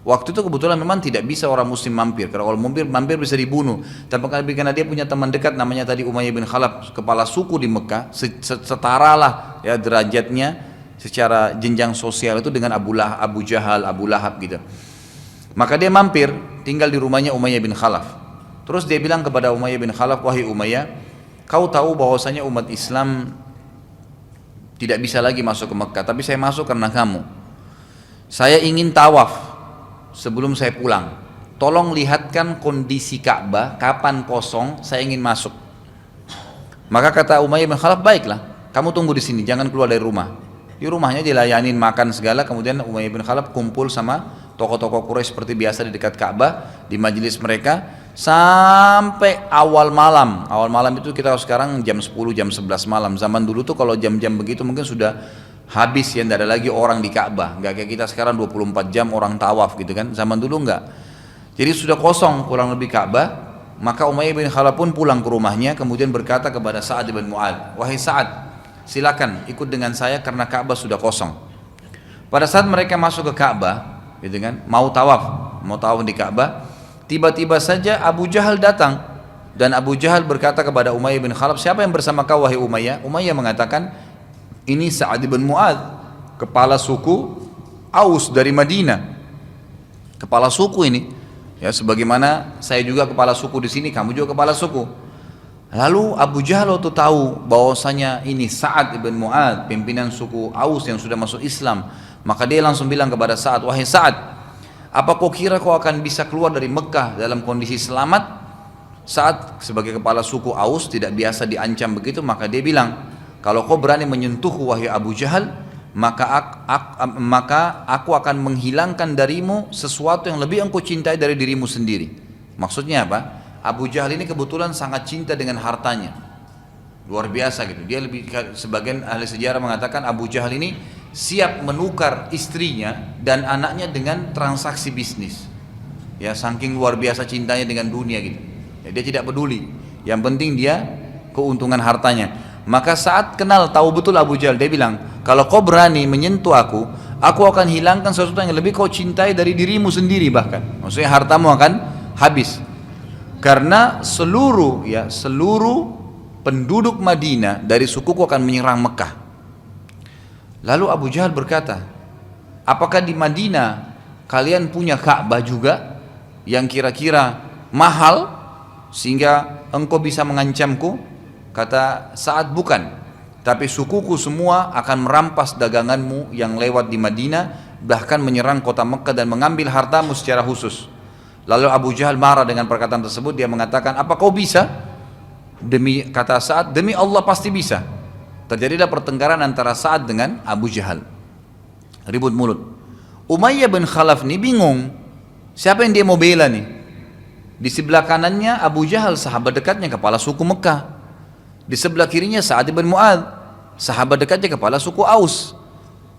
Waktu itu kebetulan memang tidak bisa orang Muslim mampir, karena kalau mampir bisa dibunuh. Tapi karena dia punya teman dekat namanya tadi Umayyah bin Khalaf, kepala suku di Mekah, setara lah ya derajatnya secara jenjang sosial itu dengan Abu Jahal, Abu Lahab gitu. Maka dia mampir, tinggal di rumahnya Umayyah bin Khalaf. Terus dia bilang kepada Umayyah bin Khalaf, wahai Umayyah, kau tahu bahwasanya umat Islam tidak bisa lagi masuk ke Mekah, tapi saya masuk karena kamu. Saya ingin tawaf sebelum saya pulang. Tolong lihatkan kondisi Ka'bah, kapan kosong, saya ingin masuk. Maka kata Umayyah bin Khalaf, baiklah, kamu tunggu di sini, jangan keluar dari rumah. Di rumahnya dilayanin makan segala, kemudian Umayyah bin Khalaf kumpul sama tokoh-tokoh Quraisy seperti biasa di dekat Ka'bah, di majelis mereka sampai awal malam. Awal malam itu kita sekarang jam 10, jam 11 malam. Zaman dulu tuh kalau jam-jam begitu mungkin sudah habis ya, tidak ada lagi orang di Ka'bah. Nggak kayak kita sekarang 24 jam orang tawaf gitu kan. Zaman dulu enggak. Jadi sudah kosong kurang lebih Ka'bah. Maka Umayyah bin Khalaf pun pulang ke rumahnya, kemudian berkata kepada Sa'ad bin Mu'adz, wahai Sa'ad, silakan ikut dengan saya karena Ka'bah sudah kosong. Pada saat mereka masuk ke Ka'bah gitu kan, mau tawaf di Ka'bah, tiba-tiba saja Abu Jahal datang. Dan Abu Jahal berkata kepada Umayyah bin Khalaf, siapa yang bersama kau wahai Umayyah? Umayyah mengatakan, ini Sa'ad bin Mu'adz, kepala suku Aus dari Madinah. Kepala suku ini, ya sebagaimana saya juga kepala suku di sini, kamu juga kepala suku. Lalu Abu Jahal waktu tahu bahwasanya ini Sa'ad bin Mu'adz, pimpinan suku Aus yang sudah masuk Islam, maka dia langsung bilang kepada Sa'ad, wahai Sa'ad, apa kau kira kau akan bisa keluar dari Mekah dalam kondisi selamat? Sa'ad sebagai kepala suku Aus tidak biasa diancam begitu, maka dia bilang, kalau kau berani menyentuhku wahai Abu Jahal, maka aku akan menghilangkan darimu sesuatu yang lebih engkau cintai dari dirimu sendiri. Maksudnya apa? Abu Jahal ini kebetulan sangat cinta dengan hartanya, luar biasa gitu. Dia lebih, sebagian ahli sejarah mengatakan Abu Jahal ini siap menukar istrinya dan anaknya dengan transaksi bisnis. Ya saking luar biasa cintanya dengan dunia gitu. Ya, dia tidak peduli. Yang penting dia keuntungan hartanya. Maka saat kenal tahu betul Abu Jahal, dia bilang, kalau kau berani menyentuh aku akan hilangkan sesuatu yang lebih kau cintai dari dirimu sendiri bahkan. Maksudnya hartamu akan habis. Karena seluruh penduduk Madinah dari sukuku akan menyerang Mekah. Lalu Abu Jahal berkata, apakah di Madinah kalian punya Ka'bah juga yang kira-kira mahal sehingga engkau bisa mengancamku? Kata Sa'ad, bukan, tapi sukuku semua akan merampas daganganmu yang lewat di Madinah, bahkan menyerang kota Mekah dan mengambil hartamu secara khusus. Lalu Abu Jahal marah dengan perkataan tersebut, dia mengatakan, apa kau bisa? Kata Sa'ad, demi Allah pasti bisa. Terjadilah pertengkaran antara Sa'ad dengan Abu Jahal, ribut mulut. Umayyah bin Khalaf nih bingung, siapa yang dia mau bela nih? Di sebelah kanannya Abu Jahal, sahabat dekatnya, kepala suku Mekah. Di sebelah kirinya Sa'ad bin Mu'adz, sahabat dekatnya, kepala suku Aus.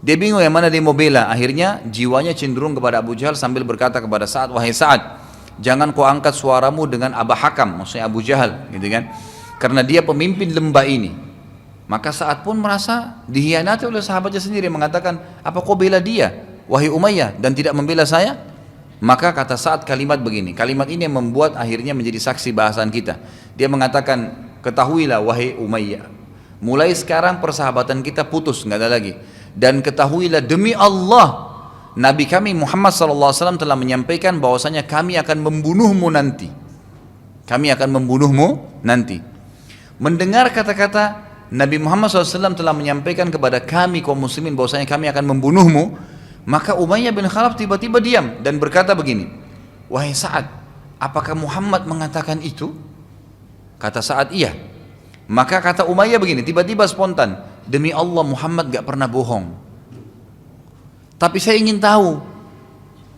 Dia bingung yang mana dia mau bela. Akhirnya jiwanya cenderung kepada Abu Jahal sambil berkata kepada Sa'ad, wahai Sa'ad, jangan kau angkat suaramu dengan Aba Hakam, maksudnya Abu Jahal, gitu kan? Karena dia pemimpin lembah ini. Maka Sa'ad pun merasa dihianati oleh sahabatnya sendiri, mengatakan, apa kau bela dia, wahai Umayyah, dan tidak membela saya? Maka kata Sa'ad kalimat begini, kalimat ini yang membuat akhirnya menjadi saksi bahasan kita. Dia mengatakan, ketahuilah wahai Umayyah, mulai sekarang persahabatan kita putus, nggak ada lagi. Dan ketahuilah demi Allah, Nabi kami Muhammad SAW telah menyampaikan bahwasanya kami akan membunuhmu nanti. Kami akan membunuhmu nanti. Mendengar kata-kata Nabi Muhammad SAW telah menyampaikan kepada kami kaum muslimin bahwasanya kami akan membunuhmu, maka Umayyah bin Khalaf tiba-tiba diam dan berkata begini, wahai Sa'ad, apakah Muhammad mengatakan itu? Kata Sa'ad, iya. Maka kata Umayyah begini, tiba-tiba spontan, demi Allah Muhammad gak pernah bohong. Tapi saya ingin tahu,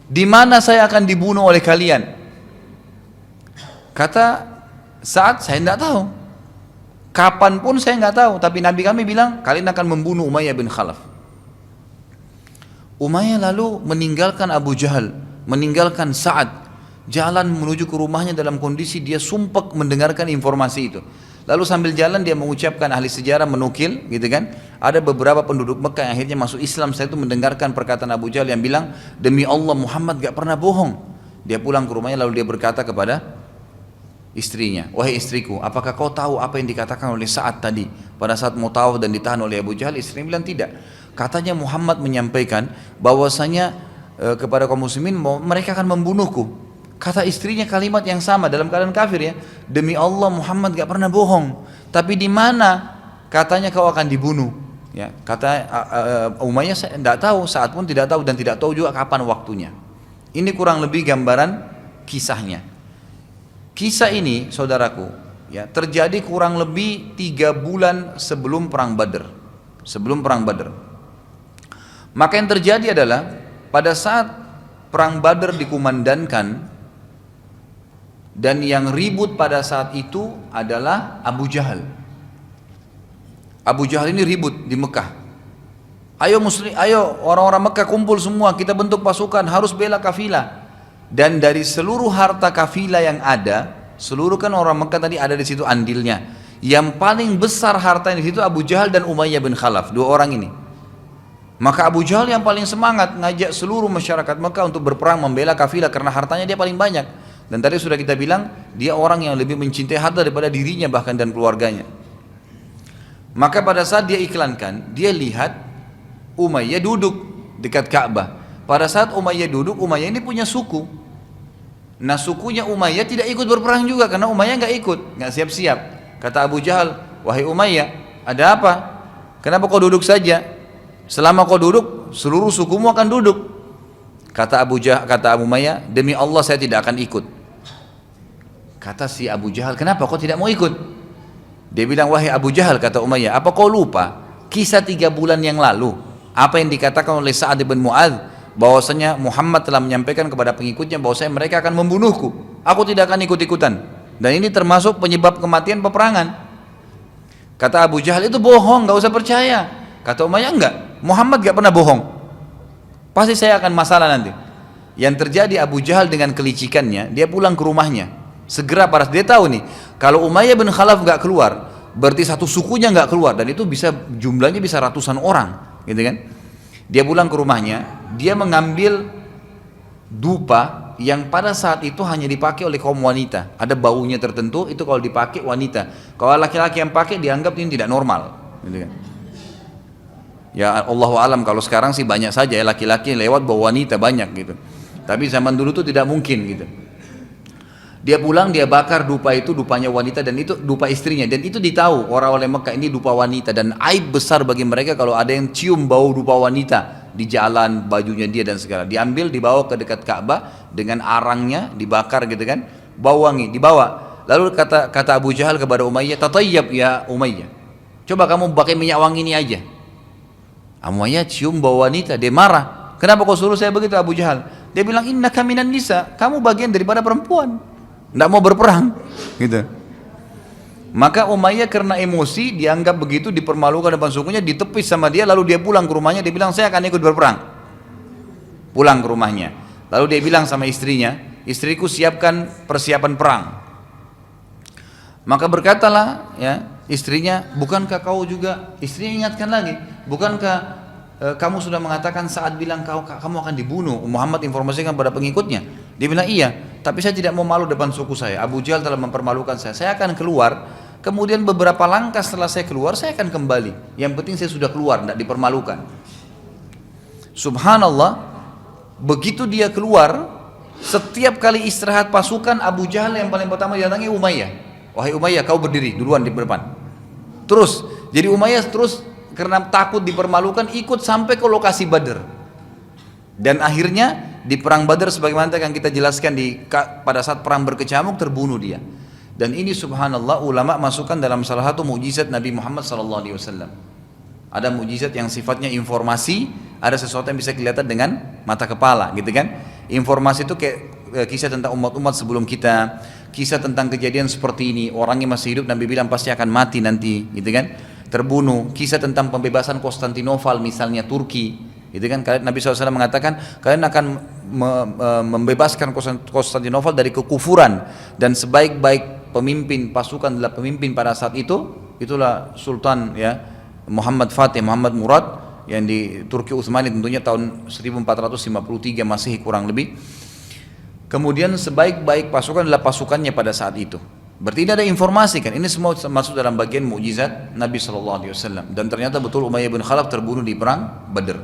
di mana saya akan dibunuh oleh kalian? Kata Sa'ad, saya tidak tahu. Kapan pun saya nggak tahu. Tapi Nabi kami bilang, kalian akan membunuh Umayyah bin Khalaf. Umayyah lalu meninggalkan Abu Jahal, meninggalkan Sa'ad, jalan menuju ke rumahnya dalam kondisi dia sumpek mendengarkan informasi itu. Lalu sambil jalan dia mengucapkan, ahli sejarah menukil, gitu kan? Ada beberapa penduduk Mekah yang akhirnya masuk Islam setelah itu mendengarkan perkataan Abu Jahal yang bilang, demi Allah Muhammad gak pernah bohong. Dia pulang ke rumahnya lalu dia berkata kepada istrinya, wahai istriku, apakah kau tahu apa yang dikatakan oleh Sa'ad tadi pada saat mau tawaf dan ditahan oleh Abu Jahal? Istrinya bilang tidak. Katanya Muhammad menyampaikan bahwasanya kepada kaum muslimin mereka akan membunuhku. Kata istrinya kalimat yang sama dalam keadaan kafir ya, demi Allah Muhammad gak pernah bohong. Tapi di mana katanya kau akan dibunuh? Ya, kata Umayyah saya tidak tahu, Sa'ad pun tidak tahu dan tidak tahu juga kapan waktunya. Ini kurang lebih gambaran kisahnya. Kisah ini saudaraku ya terjadi kurang lebih 3 bulan sebelum perang Badar. Sebelum perang Badar. Maka yang terjadi adalah pada saat perang Badar dikumandangkan, dan yang ribut pada saat itu adalah Abu Jahal. Abu Jahal ini ribut di Mekah. Ayo muslim, ayo orang-orang Mekah kumpul semua, kita bentuk pasukan, harus bela kafilah. Dan dari seluruh harta kafilah yang ada, seluruh kan orang Mekah tadi ada di situ andilnya. Yang paling besar harta di situ Abu Jahal dan Umayyah bin Khalaf, 2 orang ini. Maka Abu Jahal yang paling semangat ngajak seluruh masyarakat Mekah untuk berperang membela kafilah karena hartanya dia paling banyak. Dan tadi sudah kita bilang, dia orang yang lebih mencintai harta daripada dirinya bahkan dan keluarganya. Maka pada saat dia iklankan, dia lihat Umayyah duduk dekat Ka'bah. Pada saat Umayyah duduk, Umayyah ini punya suku. Nah sukunya Umayyah tidak ikut berperang juga karena Umayyah nggak ikut, nggak siap-siap. Kata Abu Jahal, wahai Umayyah, ada apa? Kenapa kau duduk saja? Selama kau duduk, seluruh sukumu akan duduk. Kata Abu Umayyah, demi Allah saya tidak akan ikut. Kata si Abu Jahal, kenapa kau tidak mau ikut? Dia bilang, wahai Abu Jahal, kata Umayyah, apa kau lupa kisah 3 bulan yang lalu? Apa yang dikatakan oleh Sa'ad bin Mu'adz, bahwasanya Muhammad telah menyampaikan kepada pengikutnya bahwasanya mereka akan membunuhku. Aku tidak akan ikut-ikutan. Dan ini termasuk penyebab kematian peperangan. Kata Abu Jahal, itu bohong, gak usah percaya. Kata Umayyah, enggak, Muhammad gak pernah bohong. Pasti saya akan masalah nanti. Yang terjadi Abu Jahal dengan kelicikannya, dia pulang ke rumahnya. Segera pada dia tahu nih, kalau Umayyah bin Khalaf gak keluar, berarti satu sukunya gak keluar, dan itu bisa jumlahnya bisa ratusan orang, gitu kan? Dia pulang ke rumahnya, dia mengambil dupa yang pada saat itu hanya dipakai oleh kaum wanita. Ada baunya tertentu, itu kalau dipakai wanita. Kalau laki-laki yang pakai dianggap ini tidak normal, gitu kan? Ya Allahu alam, kalau sekarang sih banyak saja ya laki-laki lewat bawa wanita banyak gitu. Tapi zaman dulu tuh tidak mungkin gitu. Dia pulang, dia bakar dupa itu, dupanya wanita, dan itu dupa istrinya, dan itu ditahu orang-orang Mekah ini dupa wanita, dan aib besar bagi mereka kalau ada yang cium bau dupa wanita di jalan, bajunya dia dan segala. Diambil, dibawa ke dekat Ka'bah dengan arangnya, dibakar gitu kan, bau wangi, dibawa. Lalu kata Abu Jahal kepada Umayyah, "Tatayyab ya Umayyah. Coba kamu pakai minyak wangi ini aja." Umayyah cium bau wanita, dia marah. "Kenapa kau suruh saya begitu Abu Jahal?" Dia bilang, "Innaka minan nisa, kamu bagian daripada perempuan. Tidak mau berperang." Gitu. Maka Umayyah karena emosi dianggap begitu, dipermalukan depan sukunya, ditepis sama dia, lalu dia pulang ke rumahnya, dia bilang, "Saya akan ikut berperang." Pulang ke rumahnya. Lalu dia bilang sama istrinya, "Istriku, siapkan persiapan perang." Maka berkatalah ya istrinya, "Bukankah kau juga," istrinya ingatkan lagi, "Bukankah kamu sudah mengatakan saat bilang kamu akan dibunuh, Muhammad informasikan pada pengikutnya?" Dia bilang, "Iya, tapi saya tidak mau malu depan suku saya. Abu Jahal telah mempermalukan saya. Saya akan keluar, kemudian beberapa langkah setelah saya keluar, saya akan kembali. Yang penting saya sudah keluar, tidak dipermalukan." Subhanallah, begitu dia keluar, setiap kali istirahat pasukan, Abu Jahal yang paling pertama didatangi Umayyah. "Wahai Umayyah, kau berdiri duluan di depan." Terus, jadi Umayyah terus karena takut dipermalukan ikut sampai ke lokasi Badr. Dan akhirnya di perang Badar sebagaimana yang kita jelaskan pada saat perang berkecamuk terbunuh dia. Dan ini subhanallah ulama masukkan dalam salah satu mukjizat Nabi Muhammad SAW. Ada mukjizat yang sifatnya informasi, ada sesuatu yang bisa kelihatan dengan mata kepala, gitu kan? Informasi itu kayak kisah tentang umat-umat sebelum kita, kisah tentang kejadian seperti ini, orangnya masih hidup, Nabi bilang pasti akan mati nanti, gitu kan? Terbunuh, kisah tentang pembebasan Konstantinopel misalnya Turki, itu kan Nabi SAW mengatakan kalian akan membebaskan Konstantinopel dari kekufuran, dan sebaik-baik pemimpin pasukan adalah pemimpin pada saat itu, itulah Sultan ya Muhammad Fatih, Muhammad Murad yang di Turki Utsmani tentunya tahun 1453 Masehi kurang lebih. Kemudian sebaik-baik pasukan adalah pasukannya pada saat itu. Berarti ini ada informasi kan, ini semua masuk dalam bagian mukjizat Nabi SAW. Dan ternyata betul Umayyah bin Khalaf terbunuh di perang Badr.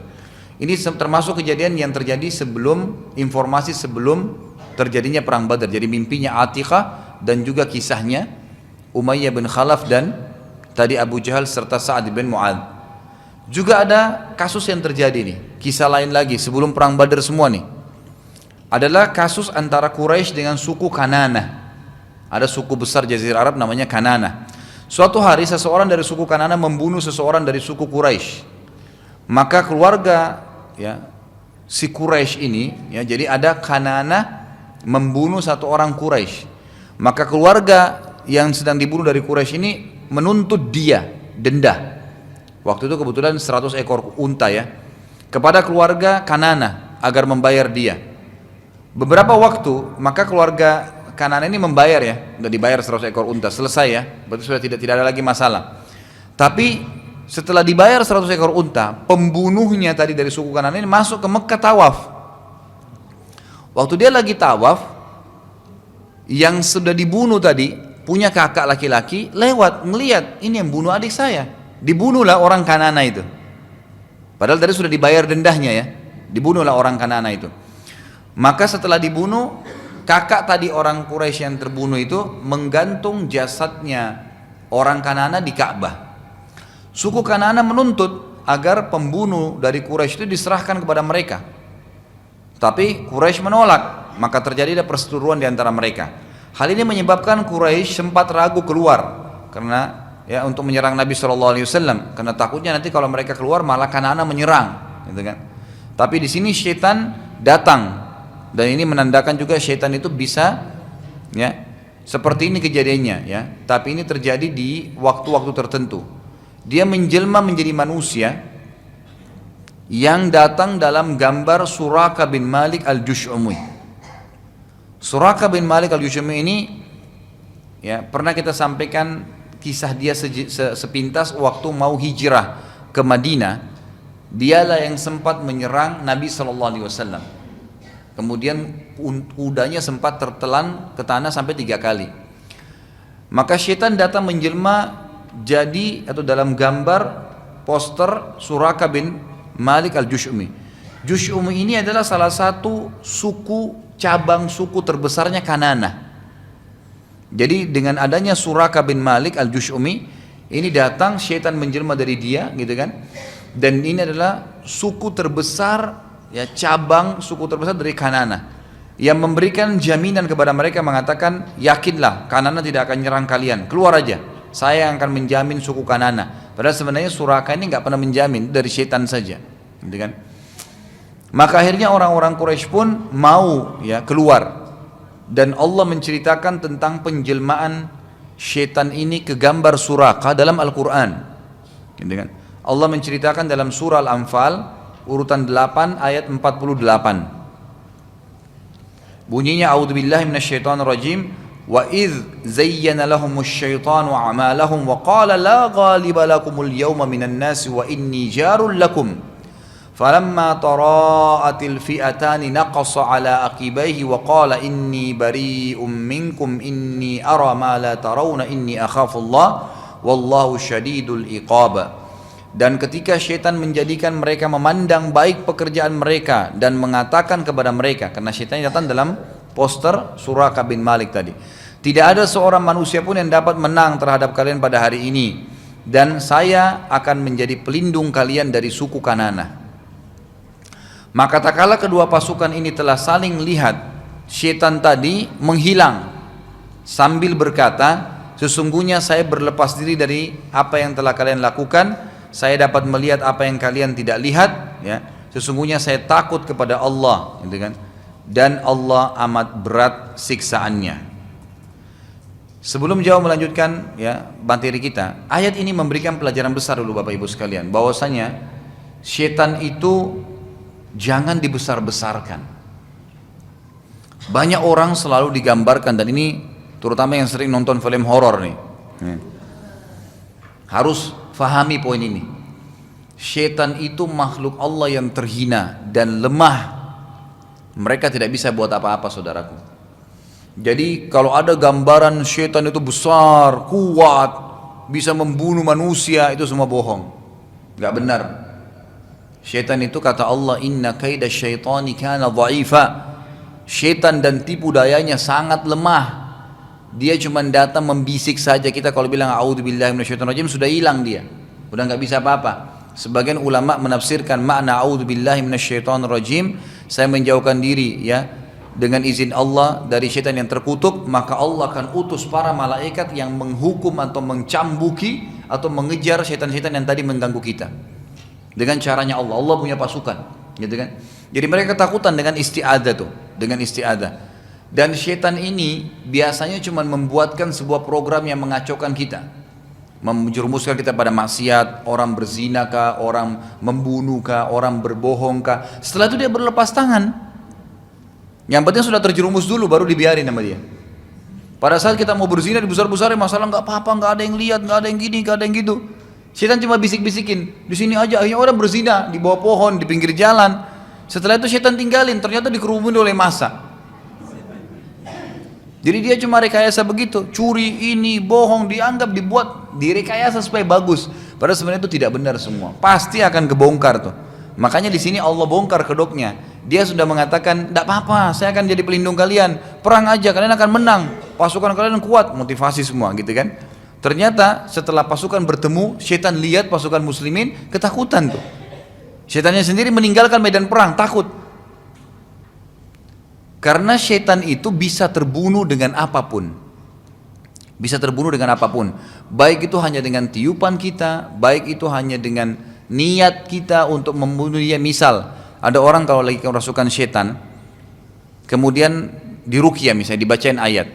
Ini termasuk kejadian yang terjadi sebelum, informasi sebelum terjadinya perang Badr. Jadi mimpinya Atiqah dan juga kisahnya Umayyah bin Khalaf dan tadi Abu Jahal serta Sa'ad bin Mu'adz. Juga ada kasus yang terjadi nih, kisah lain lagi sebelum perang Badr semua nih. Adalah kasus antara Quraisy dengan suku Kanana. Ada suku besar Jazirah Arab namanya Kanana. Suatu hari seseorang dari suku Kanana membunuh seseorang dari suku Quraisy. Maka keluarga ya si Quraisy ini ya, jadi ada Kanana membunuh satu orang Quraisy. Maka keluarga yang sedang dibunuh dari Quraisy ini menuntut dia denda. Waktu itu kebetulan 100 ekor unta ya, kepada keluarga Kanana agar membayar dia. Beberapa waktu maka keluarga Kanana ini membayar ya, sudah dibayar 100 ekor unta, selesai ya, berarti sudah tidak ada lagi masalah. Tapi setelah dibayar 100 ekor unta, pembunuhnya tadi dari suku Kanana ini masuk ke Mekah tawaf. Waktu dia lagi tawaf, yang sudah dibunuh tadi punya kakak laki-laki lewat melihat, ini yang bunuh adik saya, dibunuhlah orang Kanana itu. Padahal tadi sudah dibayar dendahnya ya, dibunuhlah orang Kanana itu. Maka setelah dibunuh, kakak tadi orang Quraisy yang terbunuh itu menggantung jasadnya orang Kanana di Ka'bah. Suku Kanana menuntut agar pembunuh dari Quraisy itu diserahkan kepada mereka. Tapi Quraisy menolak, maka terjadilah perseteruan di antara mereka. Hal ini menyebabkan Quraisy sempat ragu keluar karena ya untuk menyerang Nabi SAW, karena takutnya nanti kalau mereka keluar malah Kanana menyerang, gitu kan. Tapi di sini syaitan datang. Dan ini menandakan juga syaitan itu bisa ya seperti ini kejadiannya ya, tapi ini terjadi di waktu-waktu tertentu. Dia menjelma menjadi manusia yang datang dalam gambar Suraka bin Malik al-Jush'umi. Suraka bin Malik al-Jush'umi ini ya pernah kita sampaikan kisah dia sepintas waktu mau hijrah ke Madinah. Dialah yang sempat menyerang Nabi SAW. Kemudian kudanya sempat tertelan ke tanah sampai 3 kali. Maka syaitan datang menjelma jadi atau dalam gambar poster Suraka bin Malik al-Jush'umi. Jush'umi ini adalah salah satu suku, cabang suku terbesarnya Kanana. Jadi dengan adanya Suraka bin Malik al-Jush'umi ini datang, syaitan menjelma dari dia, gitu kan. Dan ini adalah suku terbesar, ya, cabang suku terbesar dari Kanana, yang memberikan jaminan kepada mereka, mengatakan, yakinlah Kanana tidak akan nyerang kalian, keluar aja, saya yang akan menjamin suku Kanana. Padahal sebenarnya Suraka ini nggak pernah menjamin, dari setan saja, gitu kan. Maka akhirnya orang-orang Quraisy pun mau, ya, keluar. Dan Allah menceritakan tentang penjelmaan setan ini ke gambar Suraka dalam Al-Quran, gitu kan. Allah menceritakan dalam surah Al-Anfal urutan 8 ayat 48. Bunyinya, a'udzubillahi minasyaitonirrajim, wa idz zayyana lahumus syaitanu a'malahum wa qala la ghaliba lakumul yawma minan nasi wa inni jarul lakum falamma tara'atil fi'atani naqasa ala aqibaihi wa qala inni bari'um minkum inni ara ma la tarawna inni akhafullah wallahu syadidul iqab. Dan ketika syaitan menjadikan mereka memandang baik pekerjaan mereka dan mengatakan kepada mereka, karena syaitan datang dalam poster Suraka bin Malik tadi, tidak ada seorang manusia pun yang dapat menang terhadap kalian pada hari ini, dan saya akan menjadi pelindung kalian dari suku Kanana. Maka tak kala kedua pasukan ini telah saling lihat, syaitan tadi menghilang sambil berkata, sesungguhnya saya berlepas diri dari apa yang telah kalian lakukan, saya dapat melihat apa yang kalian tidak lihat, ya. Sesungguhnya saya takut kepada Allah, gitu kan. Dan Allah amat berat siksaannya. Sebelum jauh melanjutkan, ya, materi kita, ayat ini memberikan pelajaran besar dulu Bapak Ibu sekalian, bahwasanya syaitan itu jangan dibesar-besarkan. Banyak orang selalu digambarkan, dan ini terutama yang sering nonton film horor nih, harus fahami poin ini. Syaitan itu makhluk Allah yang terhina dan lemah. Mereka tidak bisa buat apa-apa, saudaraku. Jadi kalau ada gambaran syaitan itu besar, kuat, bisa membunuh manusia, itu semua bohong, gak benar. Syaitan itu kata Allah, inna kaida syaitani kana dha'ifa. Syaitan dan tipu dayanya sangat lemah. Dia cuma datang membisik saja. Kita kalau bilang a'udzubillahi minasyaitonirrajim sudah hilang dia, udah nggak bisa apa-apa. Sebagian ulama menafsirkan makna a'udzubillahi minasyaitonirrajim, saya menjauhkan diri, ya, dengan izin Allah dari syaitan yang terkutuk, maka Allah akan utus para malaikat yang menghukum atau mencambuki atau mengejar syaitan-syaitan yang tadi mengganggu kita. Dengan caranya Allah, Allah punya pasukan, gitu kan. Jadi mereka ketakutan dengan isti'adzah tuh, dengan isti'adzah. Dan syaitan ini biasanya cuma membuatkan sebuah program yang mengacaukan kita, menjerumuskan kita pada maksiat, orang berzina kah, orang membunuh kah, orang berbohong kah. Setelah itu dia berlepas tangan. Yang penting sudah terjerumus dulu, baru dibiarin sama dia. Pada saat kita mau berzina dibesar-besarin, masalah nggak apa-apa, nggak ada yang lihat, nggak ada yang gini, nggak ada yang gitu. Syaitan cuma bisik-bisikin, di sini aja. Akhirnya orang berzina di bawah pohon, di pinggir jalan. Setelah itu syaitan tinggalin, ternyata dikerumuni oleh massa. Jadi dia cuma rekayasa begitu, curi ini, bohong, dianggap, dibuat, direkayasa supaya bagus. Padahal sebenarnya itu tidak benar semua. Pasti akan kebongkar tuh. Makanya di sini Allah bongkar kedoknya. Dia sudah mengatakan, tidak apa-apa, saya akan jadi pelindung kalian. Perang aja, kalian akan menang. Pasukan kalian kuat, motivasi semua, gitu kan. Ternyata setelah pasukan bertemu, syaitan lihat pasukan muslimin, ketakutan tuh. Syaitannya sendiri meninggalkan medan perang, takut. Karena syaitan itu bisa terbunuh dengan apapun. Bisa terbunuh dengan apapun. Baik itu hanya dengan tiupan kita, baik itu hanya dengan niat kita untuk membunuh dia. Misal, ada orang kalau lagi kerasukan syaitan, kemudian diruqyah misalnya, dibacain ayat.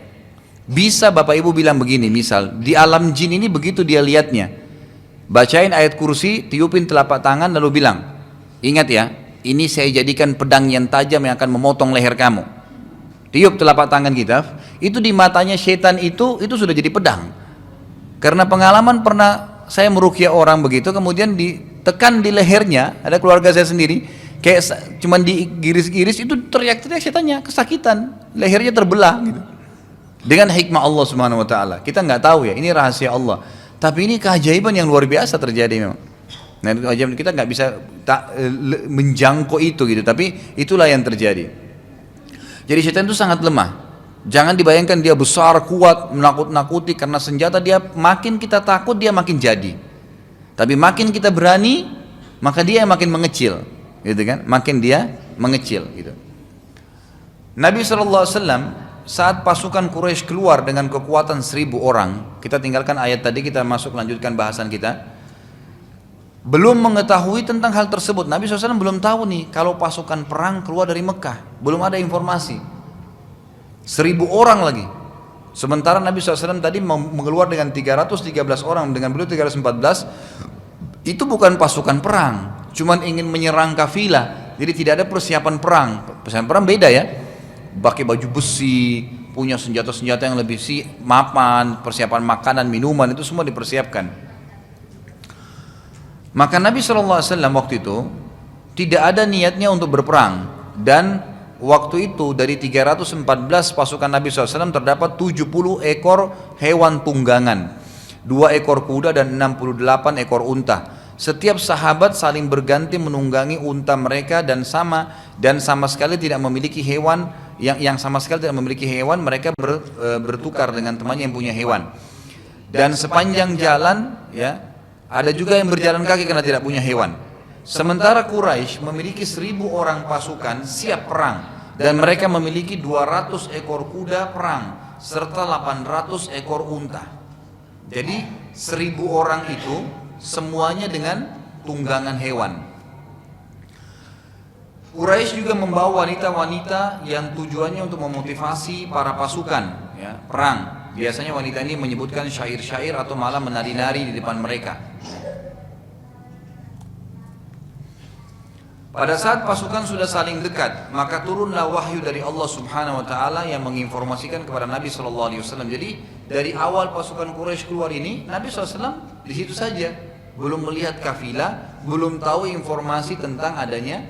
Bisa Bapak Ibu bilang begini, misal, di alam jin ini begitu dia lihatnya. Bacain ayat kursi, tiupin telapak tangan lalu bilang, ingat ya, ini saya jadikan pedang yang tajam yang akan memotong leher kamu. Tiup telapak tangan kita, itu di matanya syaitan itu sudah jadi pedang. Karena pengalaman pernah saya meruqyah orang begitu, kemudian ditekan di lehernya, ada keluarga saya sendiri, kayak cuman digiris-giris, itu teriak-teriak syaitannya, kesakitan, lehernya terbelah gitu. Dengan hikmah Allah Subhanahu wa taala. Kita nggak tahu ya, ini rahasia Allah. Tapi ini keajaiban yang luar biasa terjadi memang. Nah, itu ajaib, kita nggak bisa menjangkau itu gitu, tapi itulah yang terjadi. Jadi syaitan itu sangat lemah. Jangan dibayangkan dia besar, kuat, menakut-nakuti, karena senjata dia makin kita takut dia makin jadi. Tapi makin kita berani, maka dia yang makin mengecil, gitu kan? Makin dia mengecil, gitu. Nabi SAW saat pasukan Quraisy keluar dengan kekuatan 1000 orang, kita tinggalkan ayat tadi, kita masuk lanjutkan bahasan kita. Belum mengetahui tentang hal tersebut, Nabi SAW belum tahu nih kalau pasukan perang keluar dari Mekah, belum ada informasi. 1000 orang lagi. Sementara Nabi SAW tadi mengeluar dengan 313 orang, dengan beliau 314, itu bukan pasukan perang, cuman ingin menyerang kafilah, jadi tidak ada persiapan perang. Persiapan perang beda ya, pakai baju besi, punya senjata-senjata yang lebih mapan, persiapan makanan, minuman, itu semua dipersiapkan. Maka Nabi SAW waktu itu tidak ada niatnya untuk berperang, dan waktu itu dari 314 pasukan Nabi SAW terdapat 70 ekor hewan tunggangan, 2 ekor kuda dan 68 ekor unta. Setiap sahabat saling berganti menunggangi unta mereka dan sama sekali tidak memiliki hewan yang sama sekali tidak memiliki hewan, mereka bertukar dengan temannya yang punya hewan. Dan sepanjang jalan ya, ada juga yang berjalan kaki karena tidak punya hewan. Sementara Quraisy memiliki 1000 orang pasukan siap perang, dan mereka memiliki 200 ekor kuda perang serta 800 ekor unta. Jadi 1000 orang itu semuanya dengan tunggangan hewan. Quraisy juga membawa wanita-wanita yang tujuannya untuk memotivasi para pasukan ya, perang. Biasanya wanita ini menyebutkan syair-syair atau malah menari-nari di depan mereka. Pada saat pasukan sudah saling dekat, maka turunlah wahyu dari Allah Subhanahu wa taala yang menginformasikan kepada Nabi sallallahu alaihi wasallam. Jadi dari awal pasukan Quraisy keluar ini, Nabi SAW di situ saja, belum melihat kafilah, belum tahu informasi tentang adanya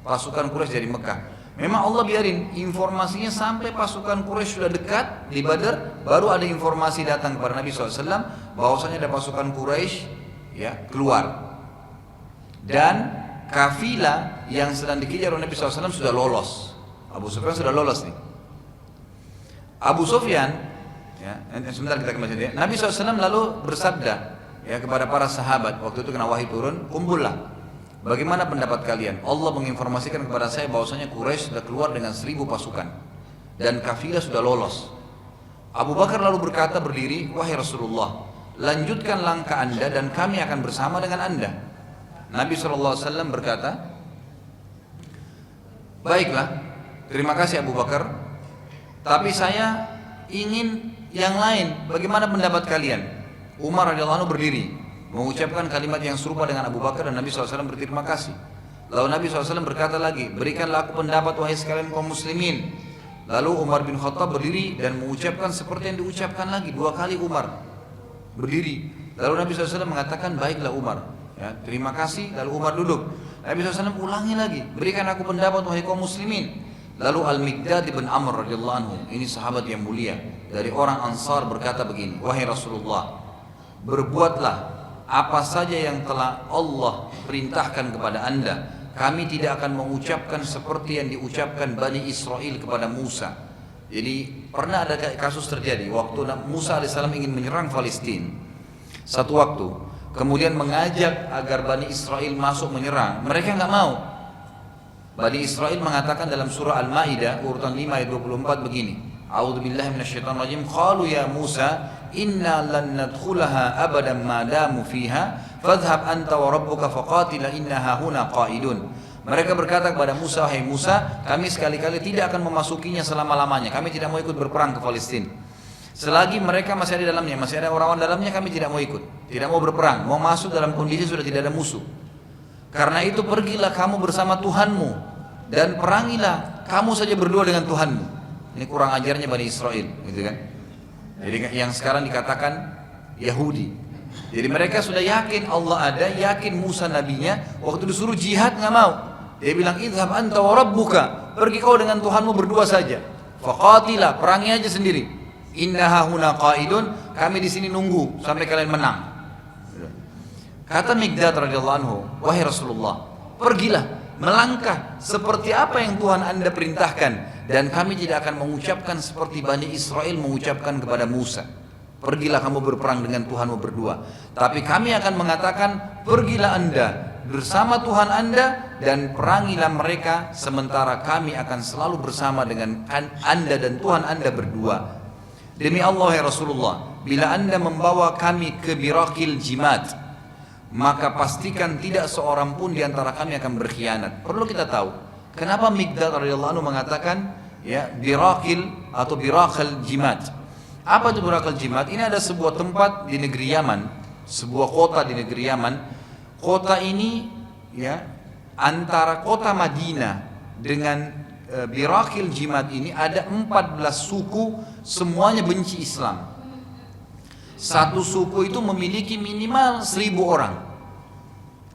pasukan Quraisy dari Mekah. Memang Allah biarin informasinya sampai pasukan Quraisy sudah dekat di Badar, baru ada informasi datang kepada Nabi SAW bahwasanya ada pasukan Quraisy ya keluar. Dan kafilah yang sedang dikejar oleh Nabi SAW sudah lolos. Abu Sufyan sudah lolos nih. Abu Sufyan, ya, sebentar kita kembali ya. Nabi SAW lalu bersabda ya kepada para sahabat waktu itu kena wahyu turun, kumpullah. Bagaimana pendapat kalian? Allah menginformasikan kepada saya bahwasanya Quraisy sudah keluar dengan 1000 pasukan dan kafilah sudah lolos. Abu Bakar lalu berkata berdiri, wahai Rasulullah, lanjutkan langkah anda dan kami akan bersama dengan anda. Nabi SAW berkata, baiklah, terima kasih Abu Bakar, tapi saya ingin yang lain, bagaimana pendapat kalian? Umar radhiyallahu anhu berdiri, mengucapkan kalimat yang serupa dengan Abu Bakar, dan Nabi SAW berterima kasih. Lalu Nabi SAW berkata lagi, berikanlah aku pendapat wahai sekalian kaum muslimin. Lalu Umar bin Khattab berdiri dan mengucapkan seperti yang diucapkan lagi, 2 kali Umar berdiri. Lalu Nabi SAW mengatakan, baiklah Umar, ya, terima kasih. Lalu Umar duduk. Nabi SAW ulangi lagi, berikan aku pendapat wahai kaum muslimin. Lalu Al-Miqdad bin Amr radhiyallahu anhu, ini sahabat yang mulia dari orang Ansar, berkata begini, wahai Rasulullah, berbuatlah apa saja yang telah Allah perintahkan kepada anda. Kami tidak akan mengucapkan seperti yang diucapkan Bani Israel kepada Musa. Jadi pernah ada kasus terjadi waktu Musa alaihissalam ingin menyerang Palestina. Satu waktu kemudian mengajak agar Bani Israel masuk menyerang, mereka nggak mau. Bani Israel mengatakan dalam surah Al-Maidah urutan 5 ayat 24 begini, A'udzubillahi minasyaitonirrajim, qalu ya Musa inna lan nadkhulaha abadan ma damu fiha fadhhab anta wa rabbuka faqatila innaha huna qaidun. Mereka berkata kepada Musa, hai Musa, kami sekali-kali tidak akan memasukinya selama-lamanya, kami tidak mau ikut berperang ke Palestina. Selagi mereka masih ada di dalamnya, masih ada orang-orang dalamnya, kami tidak mau ikut, tidak mau berperang, mau masuk dalam kondisi sudah tidak ada musuh. Karena itu pergilah kamu bersama Tuhanmu dan perangilah kamu saja berdua dengan Tuhanmu. Ini kurang ajarnya Bani Israel, gitu kan? Jadi yang sekarang dikatakan Yahudi. Jadi mereka sudah yakin Allah ada, yakin Musa nabinya. Waktu disuruh jihad nggak mau. Dia bilang idhab anta wa rabbuka, pergi kau dengan Tuhanmu berdua saja. Faqatilah, perangi aja sendiri. Innaha huna qaidun, kami di sini nunggu sampai kalian menang. Kata Miqdad radhiyallahu anhu, wahai Rasulullah, pergilah, melangkah seperti apa yang Tuhan anda perintahkan, dan kami tidak akan mengucapkan seperti Bani Israel mengucapkan kepada Musa. Pergilah kamu berperang dengan Tuhanmu berdua. Tapi kami akan mengatakan, pergilah anda bersama Tuhan Anda dan perangilah mereka sementara kami akan selalu bersama dengan Anda dan Tuhan Anda berdua. Demi Allah ya Rasulullah, bila Anda membawa kami ke Birakil Jimat, maka pastikan tidak seorang pun di antara kami akan berkhianat. Perlu kita tahu, kenapa Miqdad radhiyallahu anhu mengatakan ya Birakil atau Birakil Jimat. Apa itu Birakil Jimat? Ini ada sebuah tempat di negeri Yaman, sebuah kota di negeri Yaman. Kota ini ya antara kota Madinah dengan Birakil Jimat ini ada 14 suku, semuanya benci Islam. Satu suku itu memiliki minimal 1000 orang.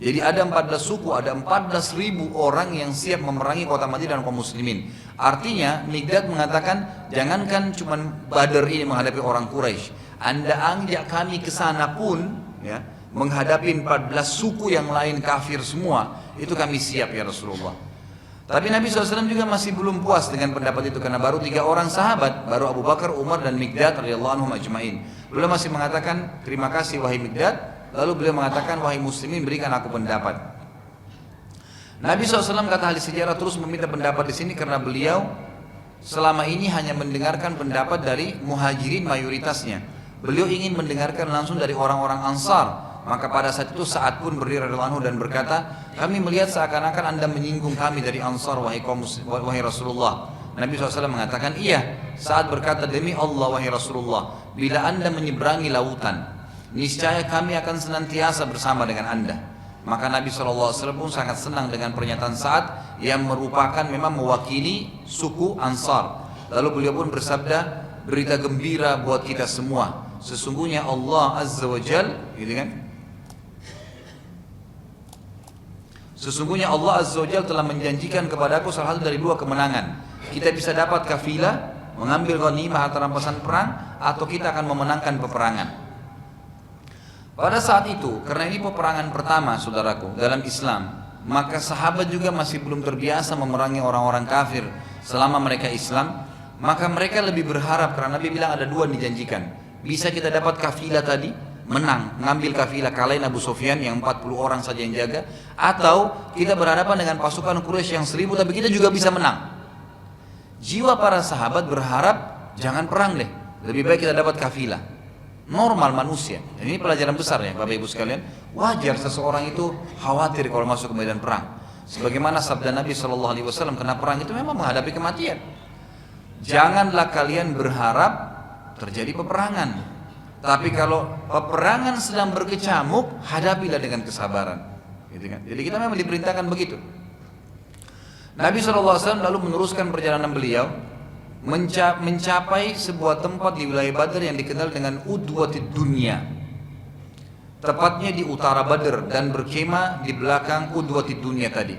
Jadi ada 14 suku, ada 14.000 orang yang siap memerangi kota Madinah dan kaum muslimin. Artinya Miqdad mengatakan, jangankan cuma Badar ini menghadapi orang Quraisy, Anda ajak kami ke sana pun ya, menghadapi 14 suku yang lain kafir semua, itu kami siap ya Rasulullah. Tapi Nabi SAW juga masih belum puas dengan pendapat itu, karena baru 3 orang sahabat, baru Abu Bakar, Umar dan Miqdad radhiyallahu anhum ajma'in. Beliau masih mengatakan, terima kasih wahai Miqdad. Lalu beliau mengatakan, wahai muslimin, berikan aku pendapat. Nabi SAW kata ahli sejarah terus meminta pendapat di sini karena beliau selama ini hanya mendengarkan pendapat dari muhajirin mayoritasnya. Beliau ingin mendengarkan langsung dari orang-orang Ansar. Maka pada saat itu Sa'ad pun berdiri radhiyallahu anhu dan berkata, kami melihat seakan-akan Anda menyinggung kami dari Ansar wahai Rasulullah. Nabi SAW mengatakan, iya. Sa'ad berkata, demi Allah wahai Rasulullah, bila Anda menyeberangi lautan, niscaya kami akan senantiasa bersama dengan Anda. Maka Nabi SAW pun sangat senang dengan pernyataan Sa'ad yang merupakan memang mewakili suku Ansar. Lalu beliau pun bersabda, berita gembira buat kita semua. Sesungguhnya Allah Azza wa Jal, gitu kan? Sesungguhnya Allah Azza wa Jal telah menjanjikan kepadaku salah satu dari 2 kemenangan. Kita bisa dapat kafilah, mengambil ghanimah harta rampasan perang, atau kita akan memenangkan peperangan. Pada saat itu, karena ini peperangan pertama saudaraku dalam Islam, maka sahabat juga masih belum terbiasa memerangi orang-orang kafir selama mereka Islam. Maka mereka lebih berharap, karena Nabi bilang ada 2 yang dijanjikan. Bisa kita dapat kafilah tadi, menang, mengambil kafilah, kalahin Abu Sufyan yang 40 orang saja yang jaga, atau kita berhadapan dengan pasukan Quraisy yang 1000 tapi kita juga bisa menang. Jiwa para sahabat berharap jangan perang deh, lebih baik kita dapat kafilah. Normal manusia. Dan ini pelajaran besar ya Bapak Ibu sekalian. Wajar seseorang itu khawatir kalau masuk ke medan perang. Sebagaimana sabda Nabi SAW, karena perang itu memang menghadapi kematian. Janganlah kalian berharap terjadi peperangan. Tapi kalau peperangan sedang berkecamuk, hadapilah dengan kesabaran. Gitu kan? Jadi kita memang diperintahkan begitu. Nabi SAW lalu meneruskan perjalanan beliau mencapai sebuah tempat di wilayah Badr yang dikenal dengan Udwatid Dunya. Tepatnya di utara Badr dan berkemah di belakang Udwatid Dunya tadi.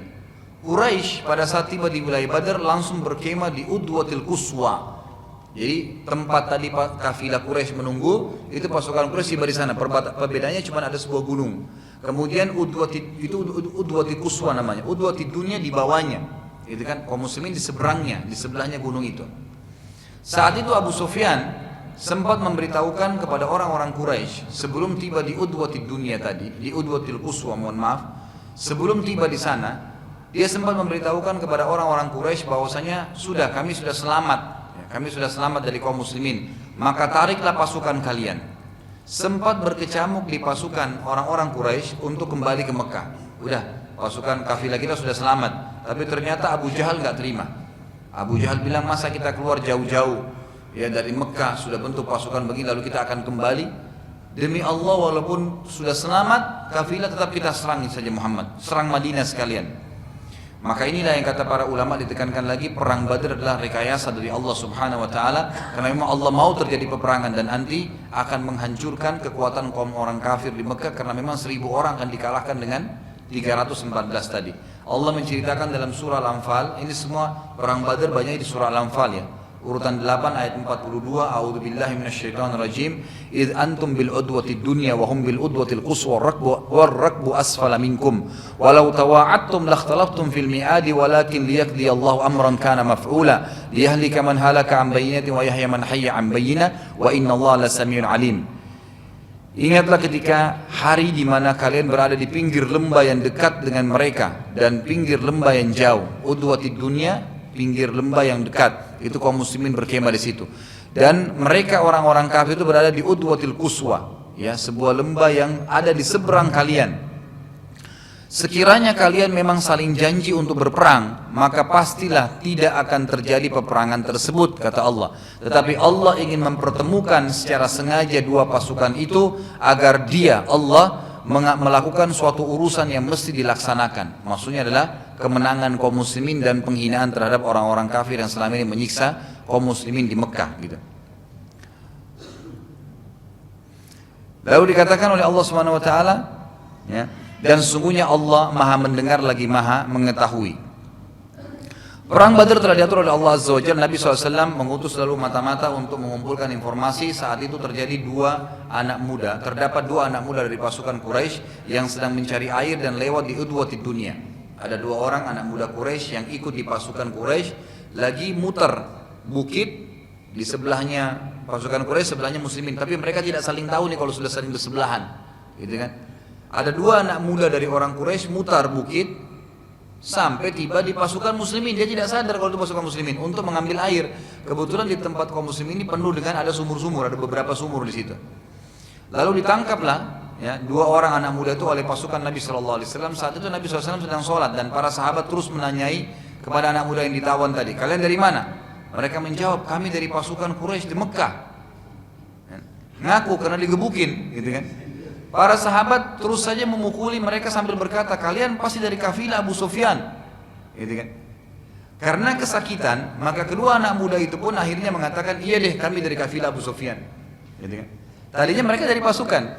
Quraisy pada saat tiba di wilayah Badr langsung berkemah di Udwatil Quswa. Jadi tempat tadi kafilah Quraisy menunggu, itu pasukan Quraisy tiba di sana. Perbedaannya cuma ada sebuah gunung. Kemudian Udwatil Quswa namanya. Udwatid Dunya di bawahnya. Itu kan kaum muslimin di seberangnya, di sebelahnya gunung itu. Saat itu Abu Sufyan sempat memberitahukan kepada orang-orang Quraisy sebelum tiba di Udwatid Dunya tadi, di Udwatil Quswa, mohon maaf, sebelum tiba di sana, dia sempat memberitahukan kepada orang-orang Quraisy bahwasanya kami sudah selamat, ya, kami sudah selamat dari kaum muslimin, maka tariklah pasukan kalian. Sempat berkecamuk di pasukan orang-orang Quraisy untuk kembali ke Mekah. Udah, pasukan kafilah kita sudah selamat, tapi ternyata Abu Jahal nggak terima. Abu Jahal bilang, masa kita keluar jauh-jauh ya dari Mekah sudah bentuk pasukan begini lalu kita akan kembali? Demi Allah, walaupun sudah selamat kafilah tetap kita serangi saja Muhammad, serang Madinah sekalian. Maka inilah yang kata para ulama ditekankan lagi, perang Badr adalah rekayasa dari Allah Subhanahu wa taala, karena memang Allah mau terjadi peperangan dan nanti akan menghancurkan kekuatan kaum orang kafir di Mekah, karena memang 1000 orang akan dikalahkan dengan 314 tadi. Allah menceritakan dalam surah Al-Anfal, ini semua perang Badr banyak di surah Al-Anfal ya. Urutan 8 ayat 42, a'udzubillahi minasyaitonir rajim, id antum bil udwatid dunya wa hum bil udwatil quswa war rakbu asfala minkum walau tawa'adtum lakhtalaftum fil mi'adi walakin liyaqdi Allahu amran kana maf'ula liyahlika man halaka an bayyinatin wa yahya man hayya an bayyinah wa inna Allah lasami'un alim. Ingatlah ketika hari di mana kalian berada di pinggir lembah yang dekat dengan mereka dan pinggir lembah yang jauh. Udwatid dunya, pinggir lembah yang dekat. Itu kaum muslimin berkemah di situ. Dan mereka orang-orang kafir itu berada di udwatil quswa, ya, sebuah lembah yang ada di seberang kalian. Sekiranya kalian memang saling janji untuk berperang, maka pastilah tidak akan terjadi peperangan tersebut, kata Allah. Tetapi Allah ingin mempertemukan secara sengaja dua pasukan itu agar Dia, Allah, melakukan suatu urusan yang mesti dilaksanakan. Maksudnya adalah kemenangan kaum muslimin dan penghinaan terhadap orang-orang kafir yang selama ini menyiksa kaum muslimin di Mekah, gitu. Lalu dikatakan oleh Allah Subhanahu wa taala, ya, dan sesungguhnya Allah Maha mendengar lagi Maha mengetahui. Perang Badar telah diatur oleh Allah Azza wa Jalla. Nabi SAW mengutus lalu mata-mata untuk mengumpulkan informasi. Saat itu terjadi terdapat dua anak muda dari pasukan Quraisy yang sedang mencari air dan lewat di udwatid dunya. Ada dua orang anak muda Quraisy yang ikut di pasukan Quraisy lagi muter bukit, di sebelahnya pasukan Quraisy, sebelahnya muslimin, tapi mereka tidak saling tahu nih kalau sudah saling bersebelahan, gitu kan. Ada dua anak muda dari orang Quraisy mutar bukit sampai tiba di pasukan muslimin. Dia tidak sadar kalau itu pasukan muslimin untuk mengambil air. Kebetulan di tempat kaum muslimin ini penuh dengan ada sumur-sumur, ada beberapa sumur di situ. Lalu ditangkaplah, ya, dua orang anak muda itu oleh pasukan Nabi SAW. Saat itu Nabi SAW sedang sholat dan para sahabat terus menanyai kepada anak muda yang ditawan tadi, kalian dari mana? Mereka menjawab, kami dari pasukan Quraisy di Mekah. Ngaku karena digebukin, gitu kan. Para sahabat terus saja memukuli mereka sambil berkata, kalian pasti dari kafilah Abu Sufyan, gitu kan. Karena kesakitan, maka kedua anak muda itu pun akhirnya mengatakan, iya deh, kami dari kafilah Abu Sufyan, gitu kan. Tadinya mereka dari pasukan.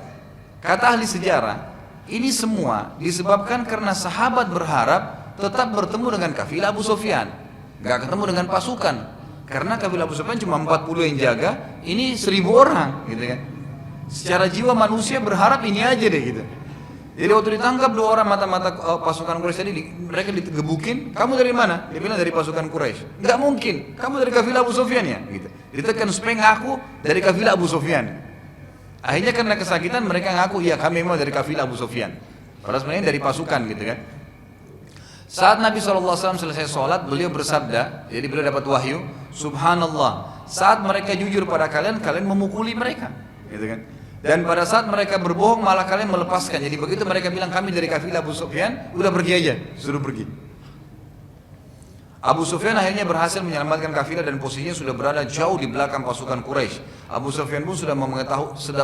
Kata ahli sejarah, ini semua disebabkan karena sahabat berharap tetap bertemu dengan kafilah Abu Sufyan, nggak ketemu dengan pasukan. Karena kafilah Abu Sufyan cuma 40 yang jaga, ini 1000 orang, gitu kan. Secara jiwa manusia berharap ini aja deh, gitu. Jadi waktu ditangkap dua orang mata-mata pasukan Quraisy tadi, mereka digebukin, kamu dari mana? Dia bilang dari pasukan Quraisy. Nggak mungkin, kamu dari kafilah Abu Sufyan ya? Gitu. Ditekan supaya ngaku dari kafilah Abu Sufyan. Akhirnya karena kesakitan mereka ngaku, iya kami memang dari kafilah Abu Sufyan. Padahal sebenarnya dari pasukan, gitu kan. Saat Nabi SAW selesai sholat, beliau bersabda, jadi beliau dapat wahyu, Subhanallah, saat mereka jujur pada kalian, kalian memukuli mereka, gitu kan. Dan pada saat mereka berbohong, malah kalian melepaskan. Jadi begitu mereka bilang kami dari kafilah Abu Sufyan, udah pergi aja, suruh pergi. Abu Sufyan akhirnya berhasil menyelamatkan kafilah dan posisinya sudah berada jauh di belakang pasukan Quraisy. Abu Sufyan pun sudah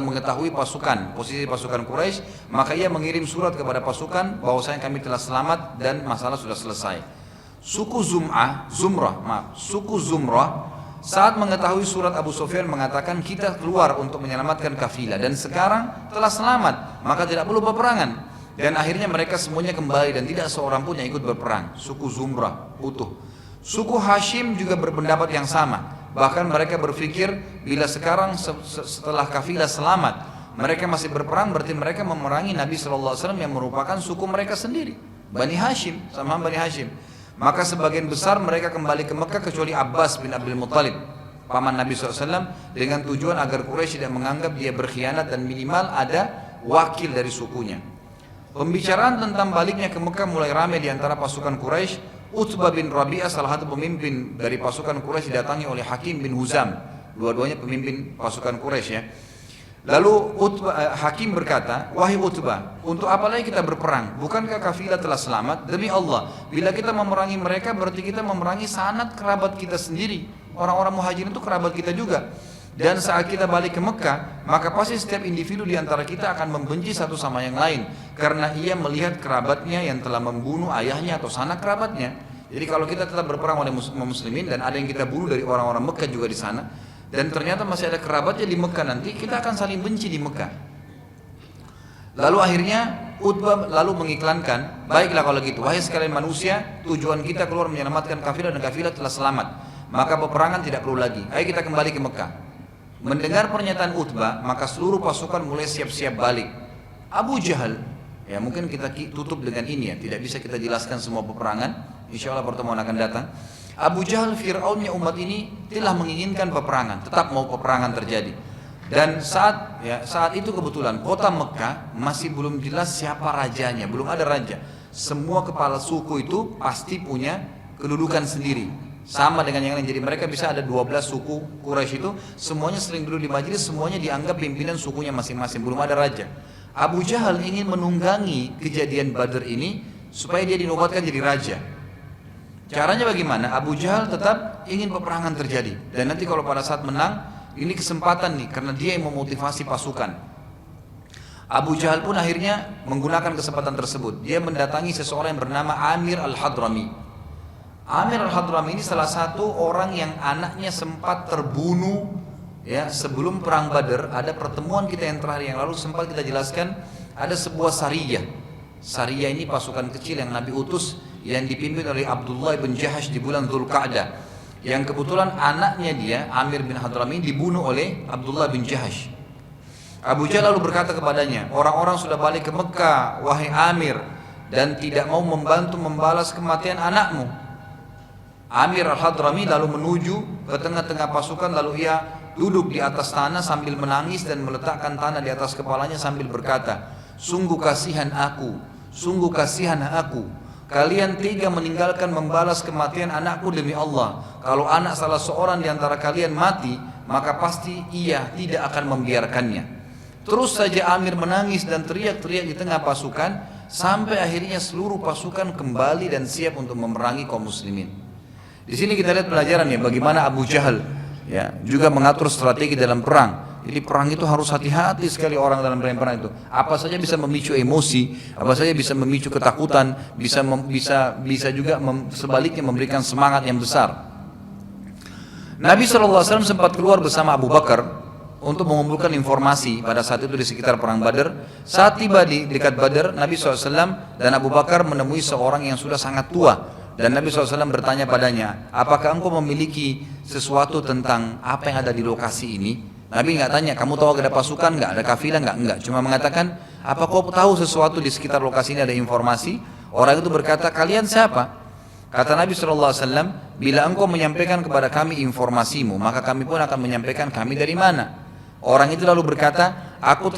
mengetahui posisi pasukan Quraisy, maka ia mengirim surat kepada pasukan bahwasanya kami telah selamat dan masalah sudah selesai. Suku Zumrah saat mengetahui surat Abu Sufyan mengatakan kita keluar untuk menyelamatkan kafilah dan sekarang telah selamat, maka tidak perlu peperangan. Dan akhirnya mereka semuanya kembali dan tidak seorang pun yang ikut berperang. Suku Zumrah utuh. Suku Hashim juga berpendapat yang sama. Bahkan mereka berpikir bila sekarang setelah kafilah selamat mereka masih berperang, berarti mereka memerangi Nabi SAW yang merupakan suku mereka sendiri, Bani Hashim, sama Bani Hashim. Maka sebagian besar mereka kembali ke Mekah kecuali Abbas bin Abdul Muttalib, paman Nabi SAW, dengan tujuan agar Quraisy tidak menganggap dia berkhianat dan minimal ada wakil dari sukunya. Pembicaraan tentang baliknya ke Mekah mulai ramai di antara pasukan Quraisy. Utbah bin Rabi'ah, salah satu pemimpin dari pasukan Quraisy, didatangi oleh Hakim bin Huzam. Dua-duanya pemimpin pasukan Quraisy, ya. Lalu Hakim berkata, wahai Utbah, untuk apa lagi kita berperang? Bukankah kafilah telah selamat? Demi Allah, bila kita memerangi mereka berarti kita memerangi sanad kerabat kita sendiri. Orang-orang muhajirin itu kerabat kita juga. Dan saat kita balik ke Mekah, maka pasti setiap individu di antara kita akan membenci satu sama yang lain karena ia melihat kerabatnya yang telah membunuh ayahnya atau sanak kerabatnya. Jadi kalau kita tetap berperang oleh muslimin dan ada yang kita bunuh dari orang-orang Mekah juga di sana, dan ternyata masih ada kerabatnya di Mekah, nanti kita akan saling benci di Mekah. Lalu akhirnya Utbah lalu mengiklankan, baiklah kalau gitu, wahai sekalian manusia, tujuan kita keluar menyelamatkan kafilah dan kafilah telah selamat, maka peperangan tidak perlu lagi, ayo kita kembali ke Mekah. Mendengar pernyataan Utbah, maka seluruh pasukan mulai siap-siap balik. Abu Jahal, ya mungkin kita tutup dengan ini ya, tidak bisa kita jelaskan semua peperangan, insya Allah pertemuan akan datang. Abu Jahal, Fir'aunnya umat ini telah menginginkan peperangan, tetap mau peperangan terjadi. Dan saat itu kebetulan kota Mekah masih belum jelas siapa rajanya, belum ada raja. Semua kepala suku itu pasti punya kedudukan sendiri, sama dengan yang lain. Jadi mereka bisa ada 12 suku Quraisy itu, semuanya sering duduk di majelis, semuanya dianggap pimpinan sukunya masing-masing, belum ada raja. Abu Jahal ingin menunggangi kejadian Badr ini supaya dia dinobatkan jadi raja. Caranya bagaimana? Abu Jahal tetap ingin peperangan terjadi, dan nanti kalau pada saat menang, ini kesempatan nih, karena dia yang memotivasi pasukan. Abu Jahal pun akhirnya menggunakan kesempatan tersebut. Dia mendatangi seseorang yang bernama Amir Al-Hadrami. Amir Al-Hadrami ini salah satu orang yang anaknya sempat terbunuh ya sebelum perang Badar. Ada pertemuan kita yang terakhir yang lalu sempat kita jelaskan, ada sebuah sariyah. Sariyah ini pasukan kecil yang Nabi utus yang dipimpin oleh Abdullah bin Jahash di bulan Dzulqa'dah. Yang kebetulan anaknya dia, Amir bin Hadrami, dibunuh oleh Abdullah bin Jahash. Abu Jahal lalu berkata kepadanya, orang-orang sudah balik ke Mekah, wahai Amir, dan tidak mau membantu membalas kematian anakmu. Amir Al-Hadrami lalu menuju ke tengah-tengah pasukan, lalu ia duduk di atas tanah sambil menangis dan meletakkan tanah di atas kepalanya sambil berkata, sungguh kasihan aku, sungguh kasihan aku. Kalian tega meninggalkan membalas kematian anakku demi Allah. Kalau anak salah seorang di antara kalian mati, maka pasti ia tidak akan membiarkannya. Terus saja Amir menangis dan teriak-teriak di tengah pasukan, sampai akhirnya seluruh pasukan kembali dan siap untuk memerangi kaum muslimin. Di sini kita lihat pelajaran ya, bagaimana Abu Jahal ya juga mengatur strategi dalam perang. Jadi perang itu harus hati-hati sekali orang dalam perang itu. Apa saja bisa memicu emosi, apa saja bisa memicu ketakutan, bisa juga sebaliknya memberikan semangat yang besar. Nabi SAW sempat keluar bersama Abu Bakar untuk mengumpulkan informasi pada saat itu di sekitar perang Badar. Saat tiba di dekat Badar, Nabi SAW dan Abu Bakar menemui seorang yang sudah sangat tua. Dan Nabi SAW bertanya padanya, apakah engkau memiliki sesuatu tentang apa yang ada di lokasi ini? Nabi nggak tanya, kamu tahu ada pasukan nggak, ada kafilah nggak? Enggak. Cuma mengatakan, apa kau tahu sesuatu di sekitar lokasi ini ada informasi? Orang itu berkata, kalian siapa? Kata Nabi SAW, bila engkau menyampaikan kepada kami informasimu, maka kami pun akan menyampaikan kami dari mana. Orang itu lalu berkata, aku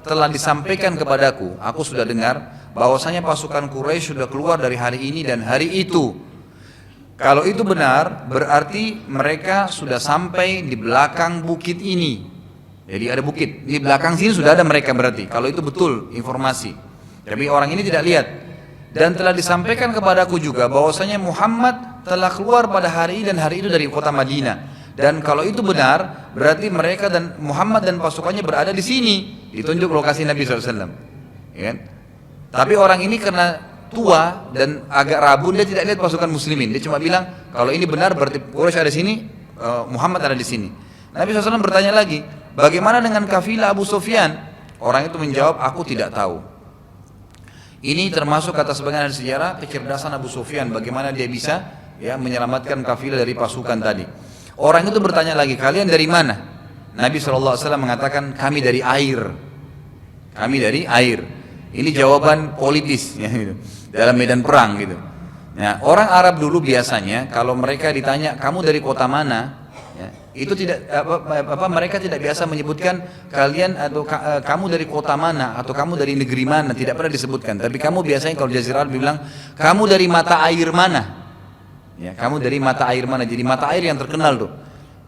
telah disampaikan kepadaku, aku sudah dengar, bahwasanya pasukan Quraisy sudah keluar dari hari ini dan hari itu. Kalau itu benar, berarti mereka sudah sampai di belakang bukit ini. Jadi ada bukit, di belakang sini sudah ada mereka berarti. Kalau itu betul informasi. Tapi orang ini tidak lihat. Dan telah disampaikan kepadaku juga bahwasanya Muhammad telah keluar pada hari ini dan hari itu dari kota Madinah. Dan kalau itu benar, berarti mereka dan Muhammad dan pasukannya berada di sini. Ditunjuk lokasi Nabi SAW. Ya. Tapi orang ini karena tua dan agak rabun, dia tidak lihat pasukan muslimin. Dia cuma bilang, kalau ini benar berarti Quraisy ada di sini, Muhammad ada di sini. Nabi SAW bertanya lagi, bagaimana dengan kafilah Abu Sufyan? Orang itu menjawab, aku tidak tahu. Ini termasuk kata sebagian ahli sejarah kecerdasan Abu Sufyan, bagaimana dia bisa ya menyelamatkan kafilah dari pasukan tadi. Orang itu bertanya lagi, kalian dari mana? Nabi SAW mengatakan, kami dari air. Kami dari air. Ini jawaban politis ya, gitu, dalam medan perang gitu. Nah, orang Arab dulu biasanya kalau mereka ditanya kamu dari kota mana, ya, itu tidak mereka tidak biasa menyebutkan kalian atau kamu dari kota mana atau kamu dari negeri mana, tidak pernah disebutkan. Tapi kamu biasanya kalau Jazirah Arab bilang kamu dari mata air mana, ya, kamu dari mata air mana. Jadi mata air yang terkenal tuh.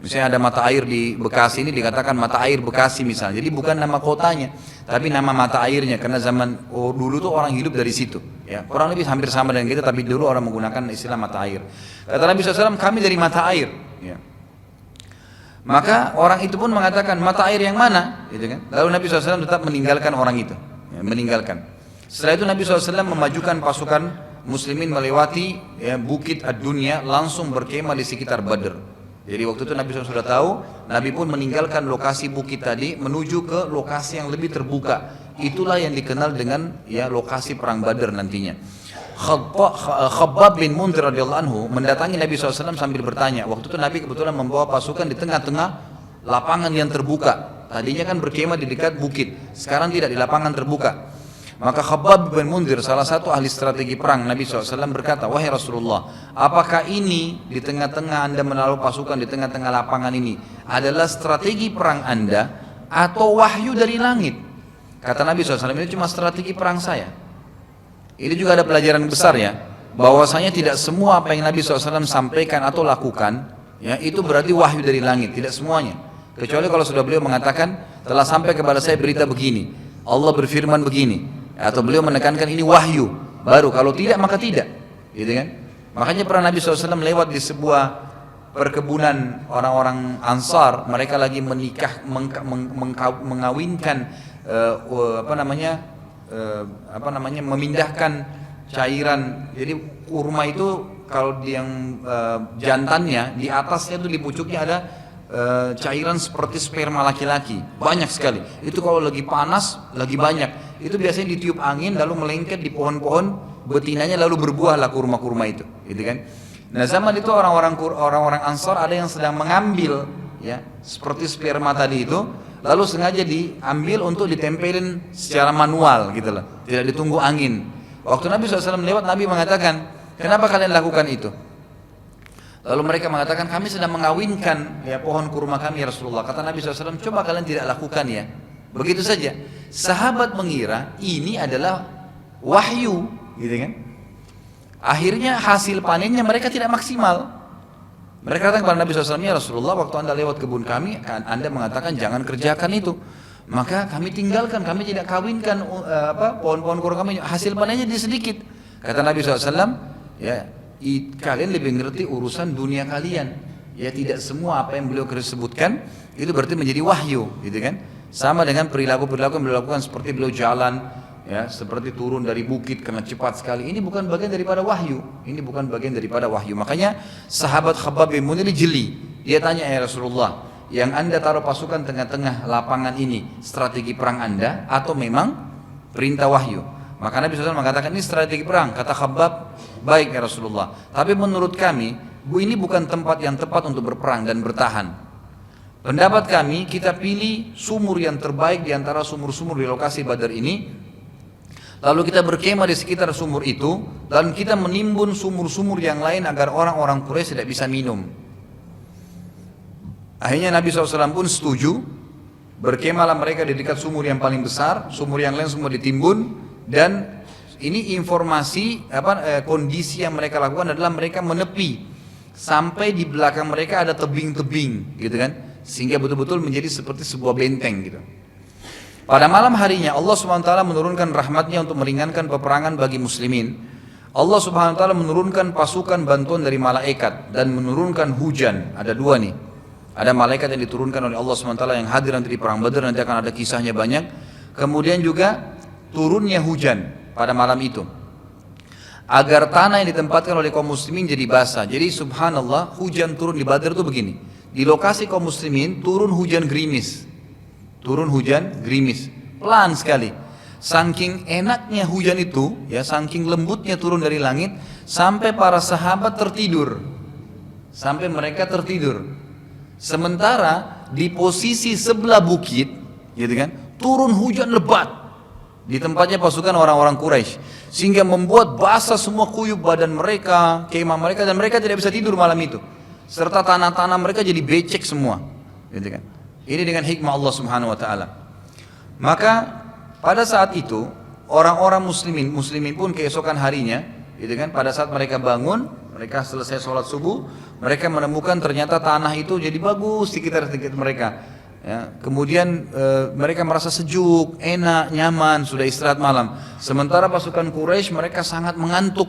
Misalnya ada mata air di Bekasi ini dikatakan mata air Bekasi misalnya. Jadi bukan nama kotanya, tapi nama mata airnya. Karena zaman dulu tuh orang hidup dari situ. Ya, kurang lebih hampir sama dengan kita, tapi dulu orang menggunakan istilah mata air. Kata Nabi SAW, kami dari mata air. Ya. Maka orang itu pun mengatakan mata air yang mana? Gitu kan? Lalu Nabi SAW tetap meninggalkan orang itu. Ya, meninggalkan. Setelah itu Nabi SAW memajukan pasukan muslimin melewati ya, bukit ad-dunya, langsung berkemah di sekitar Badr. Jadi waktu itu Nabi SAW sudah tahu, Nabi pun meninggalkan lokasi bukit tadi menuju ke lokasi yang lebih terbuka. Itulah yang dikenal dengan ya lokasi perang Badar nantinya. Khabbab bin Munzir radhiyallahu anhu mendatangi Nabi SAW sambil bertanya. Waktu itu Nabi kebetulan membawa pasukan di tengah-tengah lapangan yang terbuka. Tadinya kan berkemah di dekat bukit, sekarang tidak, di lapangan terbuka. Maka Khabbab bin Munzir, salah satu ahli strategi perang Nabi SAW berkata, wahai Rasulullah, apakah ini di tengah-tengah anda menaruh pasukan di tengah-tengah lapangan ini adalah strategi perang anda atau wahyu dari langit. Kata Nabi SAW, ini cuma strategi perang saya. Ini juga ada pelajaran besar ya, bahwasanya tidak semua apa yang Nabi SAW sampaikan atau lakukan, ya itu berarti wahyu dari langit, tidak semuanya. Kecuali kalau sudah beliau mengatakan, telah sampai kepada saya berita begini, Allah berfirman begini, atau beliau menekankan ini wahyu, baru kalau tidak maka tidak, gitu kan? Makanya pernah Nabi SAW lewat di sebuah perkebunan orang-orang Ansar, mereka lagi menikah, mengawinkan, memindahkan cairan. Jadi kurma itu kalau yang jantannya di atasnya tuh di pucuknya ada cairan seperti sperma laki-laki, banyak sekali. Itu kalau lagi panas, lagi banyak. Itu biasanya ditiup angin lalu melengket di pohon-pohon betinanya lalu berbuahlah kurma-kurma itu, gitu kan? Nah zaman itu orang-orang Ansar ada yang sedang mengambil ya seperti sperma tadi itu, lalu sengaja diambil untuk ditempelin secara manual gitu loh, tidak ditunggu angin. Waktu Nabi SAW lewat, Nabi mengatakan, kenapa kalian lakukan itu? Lalu mereka mengatakan, kami sedang mengawinkan ya pohon kurma kami ya Rasulullah. Kata Nabi SAW, coba kalian tidak lakukan ya. Begitu saja. Sahabat mengira ini adalah wahyu, gitu kan? Akhirnya hasil panennya mereka tidak maksimal. Mereka datang kepada Nabi SAW, ya Rasulullah, waktu anda lewat kebun kami, anda mengatakan jangan kerjakan itu. Maka kami tinggalkan, kami tidak kawinkan pohon-pohon kurma kami, hasil panennya sedikit. Kata Nabi SAW, ya kalian lebih ngerti urusan dunia kalian. Ya tidak semua apa yang beliau sebutkan itu berarti menjadi wahyu, gitu kan? Sama dengan perilaku-perilaku yang beliau lakukan seperti beliau jalan, ya seperti turun dari bukit karena cepat sekali. Ini bukan bagian daripada wahyu. Ini bukan bagian daripada wahyu. Makanya sahabat Khabbab bin Munzir jeli. Dia tanya, ya Rasulullah, yang anda taruh pasukan tengah-tengah lapangan ini strategi perang anda atau memang perintah wahyu? Maka Nabi SAW mengatakan ini strategi perang. Kata Khabbab, baik ya Rasulullah, tapi menurut kami ini bukan tempat yang tepat untuk berperang dan bertahan. Pendapat kami, kita pilih sumur yang terbaik di antara sumur-sumur di lokasi Badar ini, lalu kita berkemah di sekitar sumur itu, dan kita menimbun sumur-sumur yang lain agar orang-orang Quraisy tidak bisa minum. Akhirnya Nabi SAW pun setuju, berkemahlah mereka di dekat sumur yang paling besar, sumur yang lain semua ditimbun, dan ini informasi kondisi yang mereka lakukan adalah mereka menepi sampai di belakang mereka ada tebing-tebing, gitu kan, sehingga betul-betul menjadi seperti sebuah benteng gitu. Pada malam harinya Allah SWT menurunkan rahmatnya untuk meringankan peperangan bagi muslimin. Allah SWT menurunkan pasukan bantuan dari malaikat dan menurunkan hujan. Ada dua nih. Ada malaikat yang diturunkan oleh Allah SWT yang hadir nanti di perang Badar, nanti akan ada kisahnya banyak. Kemudian juga turunnya hujan pada malam itu, agar tanah yang ditempatkan oleh kaum muslimin jadi basah. Jadi subhanallah, hujan turun di Badar itu begini. Di lokasi kaum muslimin turun hujan gerimis. Turun hujan gerimis, pelan sekali. Saking enaknya hujan itu, ya saking lembutnya turun dari langit, sampai para sahabat tertidur. Sampai mereka tertidur. Sementara di posisi sebelah bukit, gitu kan, turun hujan lebat di tempatnya pasukan orang-orang Quraisy, sehingga membuat basah semua kuyup badan mereka, kemah mereka, dan mereka tidak bisa tidur malam itu. Serta tanah-tanah mereka jadi becek semua, gitu kan. Ini dengan hikmah Allah Subhanahu wa taala. Maka pada saat itu orang-orang muslimin pun keesokan harinya, gitu kan, pada saat mereka bangun, mereka selesai sholat subuh, mereka menemukan ternyata tanah itu jadi bagus di sekitar mereka. Ya, kemudian mereka merasa sejuk, enak, nyaman, sudah istirahat malam. Sementara pasukan Quraisy mereka sangat mengantuk,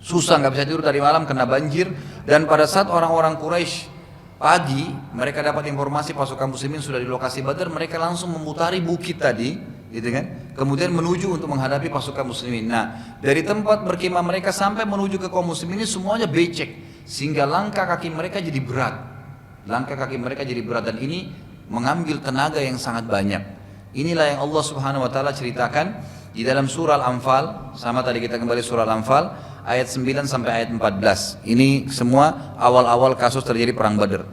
susah, nggak bisa tidur tadi malam kena banjir. Dan pada saat orang-orang Quraisy pagi, mereka dapat informasi pasukan muslimin sudah di lokasi Badar, mereka langsung memutari bukit tadi, gitu kan? Kemudian menuju untuk menghadapi pasukan muslimin. Nah, dari tempat berkemah mereka sampai menuju ke kaum muslimin ini semuanya becek, sehingga langkah kaki mereka jadi berat. Langkah kaki mereka jadi berat, dan ini mengambil tenaga yang sangat banyak. Inilah yang Allah Subhanahu wa taala ceritakan di dalam surah Al-Anfal. Sama tadi kita kembali surah Al-Anfal ayat 9 sampai ayat 14. Ini semua awal-awal kasus terjadi perang Badar.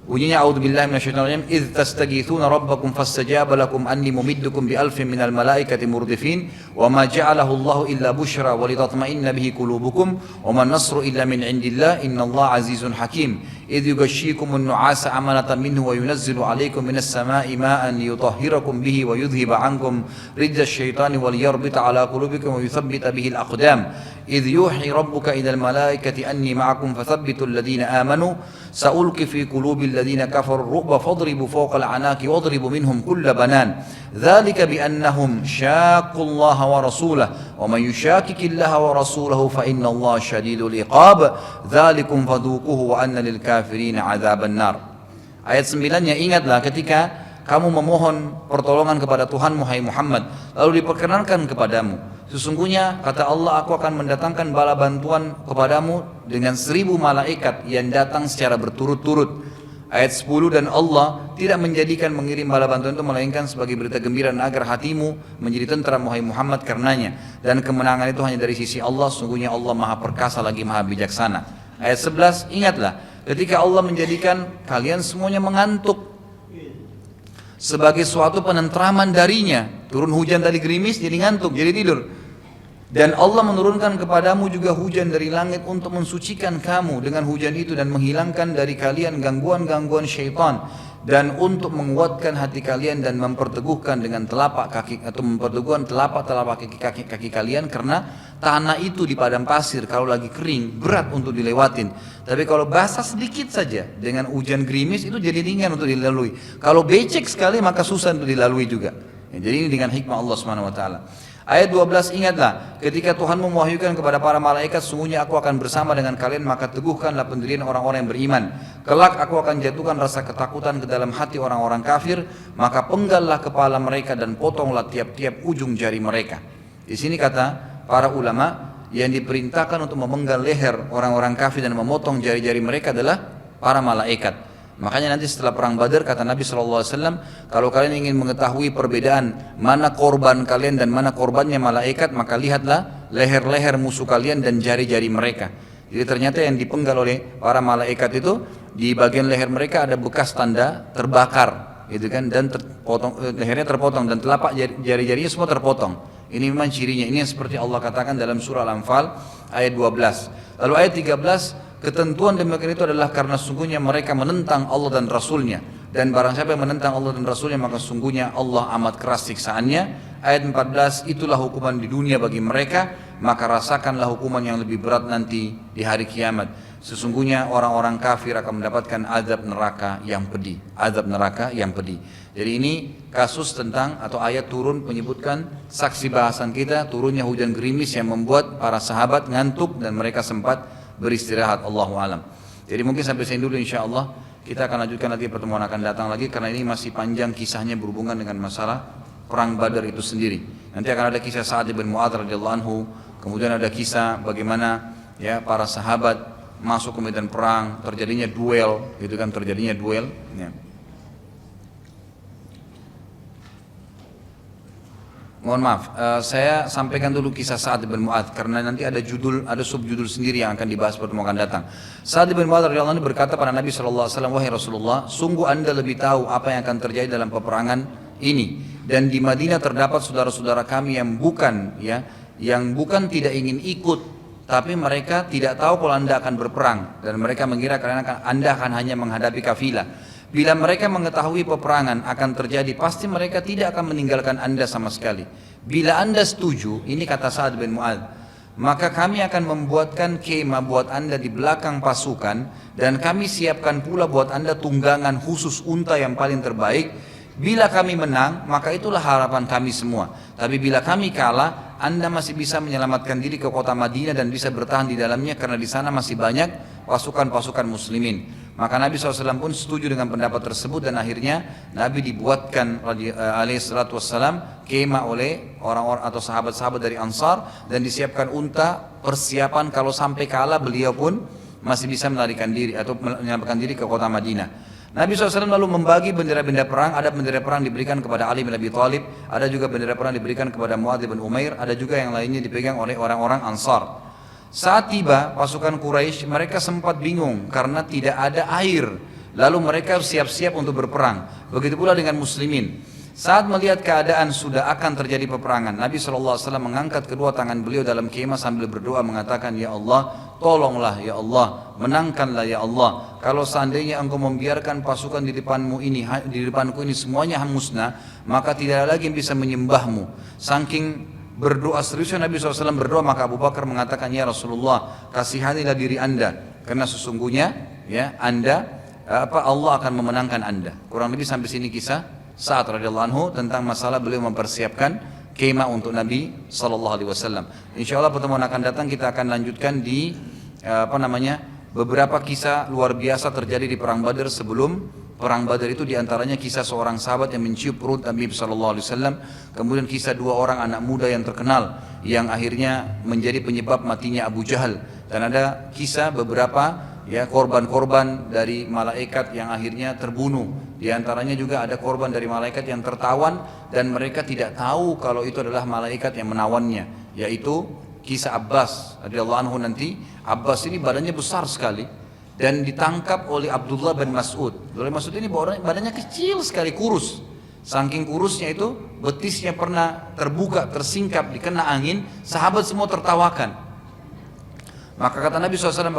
Bunyinya a'udzubillahi minasyaitonir rajim, idz tastaghitsuna rabbakum fastajaba lakum anni mumiddukum bi alfin minal malaikati murdifin wa ma ja'alahu Allahu illa busyra wa litatma'inna bihi qulubukum wa man nasru illa min indillah innallaha azizun hakim. idh yughashshikumun nu'asa amanatan minhu wa yunazzilu 'alaikum minas sama'i ma'an liyutahhirakum bihi wa yudhhiba 'ankum rijza asyaitani wa liyarbita 'ala qulubikum wa yuthabbita bihi al-aqdam idh yuhi rabbuka ilal malaikati anni ma'akum fathabbitul ladina amanu sa'ulqi fi qulubil ladina kafaru ru'ba fadribu fawqa al-'anaqi wadribu minhum kulla banan dzalika bi annahum syaqqullaha wa rasulahu wa man yushaqiqillaha wa rasulahu fa innallaha syadidul iqab dzalikum fadhuquhu wa anna lil kafirina 'adzaban nar. Ayat 9-nya, ingatlah ketika kamu memohon pertolongan kepada Tuhanmu hai Muhammad, lalu diperkenankan kepadamu, sesungguhnya kata Allah, aku akan mendatangkan bala bantuan kepadamu dengan 1000 malaikat yang datang secara berturut-turut. Ayat 10, dan Allah tidak menjadikan mengirim bala bantuan itu melainkan sebagai berita gembira agar hatimu menjadi tentram wahai Muhammad karenanya, dan kemenangan itu hanya dari sisi Allah, sungguhnya Allah maha perkasa lagi maha bijaksana. Ayat 11, ingatlah ketika Allah menjadikan kalian semuanya mengantuk sebagai suatu penentraman darinya, turun hujan tadi gerimis jadi ngantuk, jadi tidur. Dan Allah menurunkan kepadamu juga hujan dari langit untuk mensucikan kamu dengan hujan itu dan menghilangkan dari kalian gangguan-gangguan syaitan, dan untuk menguatkan hati kalian dan memperteguhkan dengan telapak kaki atau memperteguhkan telapak kaki kalian, karena tanah itu di padang pasir kalau lagi kering berat untuk dilewatin, tapi kalau basah sedikit saja dengan hujan gerimis itu jadi ringan untuk dilalui. Kalau becek sekali maka susah untuk dilalui juga. Jadi ini dengan hikmah Allah Subhanahu wa taala. Ayat 12, ingatlah ketika Tuhanmu mewahyukan kepada para malaikat, sungguhnya aku akan bersama dengan kalian, maka teguhkanlah pendirian orang-orang yang beriman. Kelak aku akan jatuhkan rasa ketakutan ke dalam hati orang-orang kafir, maka penggallah kepala mereka dan potonglah tiap-tiap ujung jari mereka. Di sini kata para ulama, yang diperintahkan untuk memenggal leher orang-orang kafir dan memotong jari-jari mereka adalah para malaikat. Makanya nanti setelah perang Badar kata Nabi SAW, kalau kalian ingin mengetahui perbedaan mana korban kalian dan mana korbannya malaikat, maka lihatlah leher-leher musuh kalian dan jari-jari mereka. Jadi ternyata yang dipenggal oleh para malaikat itu di bagian leher mereka ada bekas tanda terbakar, gitu kan, dan lehernya terpotong dan telapak jari-jarinya semua terpotong. Ini memang cirinya. Ini yang seperti Allah katakan dalam surah Al-Anfal ayat 12. Lalu ayat 13, ketentuan demikian itu adalah karena sungguhnya mereka menentang Allah dan Rasulnya, dan barang siapa yang menentang Allah dan Rasulnya maka sungguhnya Allah amat keras siksaannya. Ayat 14, itulah hukuman di dunia bagi mereka, maka rasakanlah hukuman yang lebih berat nanti di hari kiamat. Sesungguhnya orang-orang kafir akan mendapatkan azab neraka yang pedih. Azab neraka yang pedih. Jadi ini kasus tentang atau ayat turun menyebutkan saksi bahasan kita, turunnya hujan gerimis yang membuat para sahabat ngantuk dan mereka sempat beristirahat. Allahu alam. Jadi mungkin sampai sini dulu insyaallah. Kita akan lanjutkan nanti, pertemuan akan datang lagi karena ini masih panjang kisahnya berhubungan dengan masalah perang Badar itu sendiri. Nanti akan ada kisah Sa'ad bin Mu'adz radhiyallahu anhu, kemudian ada kisah bagaimana ya para sahabat masuk ke medan perang, terjadinya duel, gitu kan, terjadinya duel ya. Mohon maaf, saya sampaikan dulu kisah Sa'ad bin Mu'adz karena nanti ada subjudul sendiri yang akan dibahas pertemuan akan datang. Sa'ad bin Mu'adz radhiyallahu anhu berkata pada Nabi SAW, wahai Rasulullah, sungguh anda lebih tahu apa yang akan terjadi dalam peperangan ini, dan di Madinah terdapat saudara-saudara kami yang bukan tidak ingin ikut, tapi mereka tidak tahu kalau anda akan berperang, dan mereka mengira anda akan hanya menghadapi kafilah. Bila mereka mengetahui peperangan akan terjadi, pasti mereka tidak akan meninggalkan anda sama sekali. Bila anda setuju, ini kata Sa'ad bin Mu'adz, maka kami akan membuatkan kemah buat anda di belakang pasukan, dan kami siapkan pula buat anda tunggangan khusus unta yang paling terbaik. Bila kami menang, maka itulah harapan kami semua. Tapi bila kami kalah, anda masih bisa menyelamatkan diri ke kota Madinah dan bisa bertahan di dalamnya, karena di sana masih banyak pasukan-pasukan muslimin. Maka Nabi SAW pun setuju dengan pendapat tersebut, dan akhirnya Nabi dibuatkan alaihissalatu wassalam kemah oleh orang-orang atau sahabat-sahabat dari Ansar, dan disiapkan unta persiapan kalau sampai kalah beliau pun masih bisa melarikan diri atau menyelamatkan diri ke kota Madinah. Nabi SAW lalu membagi bendera-bendera perang. Ada bendera perang diberikan kepada Ali bin Abi Thalib, ada juga bendera perang diberikan kepada Mu'adz bin Umair, ada juga yang lainnya dipegang oleh orang-orang Ansar. Saat tiba pasukan Quraisy, mereka sempat bingung karena tidak ada air. Lalu mereka siap-siap untuk berperang. Begitu pula dengan muslimin. Saat melihat keadaan sudah akan terjadi peperangan, Nabi SAW mengangkat kedua tangan beliau dalam kemah sambil berdoa mengatakan, Ya Allah, tolonglah ya Allah, menangkanlah ya Allah. Kalau seandainya engkau membiarkan pasukan di depanmu ini, di depanku ini semuanya musnah, maka tidak ada lagi yang bisa menyembahmu. Saking berdoa seriusnya Nabi SAW berdoa, maka Abu Bakar mengatakan, Ya Rasulullah, kasihanilah diri anda, karena sesungguhnya ya Allah akan memenangkan anda. Kurang lebih sampai sini kisah Sa'ad radhiyallahu anhu tentang masalah beliau mempersiapkan kemah untuk Nabi SAW. Insya Allah pertemuan akan datang kita akan lanjutkan di beberapa kisah luar biasa terjadi di perang Badar. Sebelum perang Badar itu diantaranya kisah seorang sahabat yang mencium perut Nabi SAW, kemudian kisah dua orang anak muda yang terkenal yang akhirnya menjadi penyebab matinya Abu Jahal, dan ada kisah beberapa korban-korban dari malaikat yang akhirnya terbunuh. Di antaranya juga ada korban dari malaikat yang tertawan dan mereka tidak tahu kalau itu adalah malaikat yang menawannya, yaitu kisah Abbas radhiyallahu anhu. Nanti Abbas ini badannya besar sekali dan ditangkap oleh Abdullah bin Mas'ud. Abdullah bin Mas'ud ini badannya kecil sekali, kurus. Saking kurusnya itu betisnya pernah terbuka, tersingkap, dikena angin, sahabat semua tertawakan. Maka kata Nabi SAW,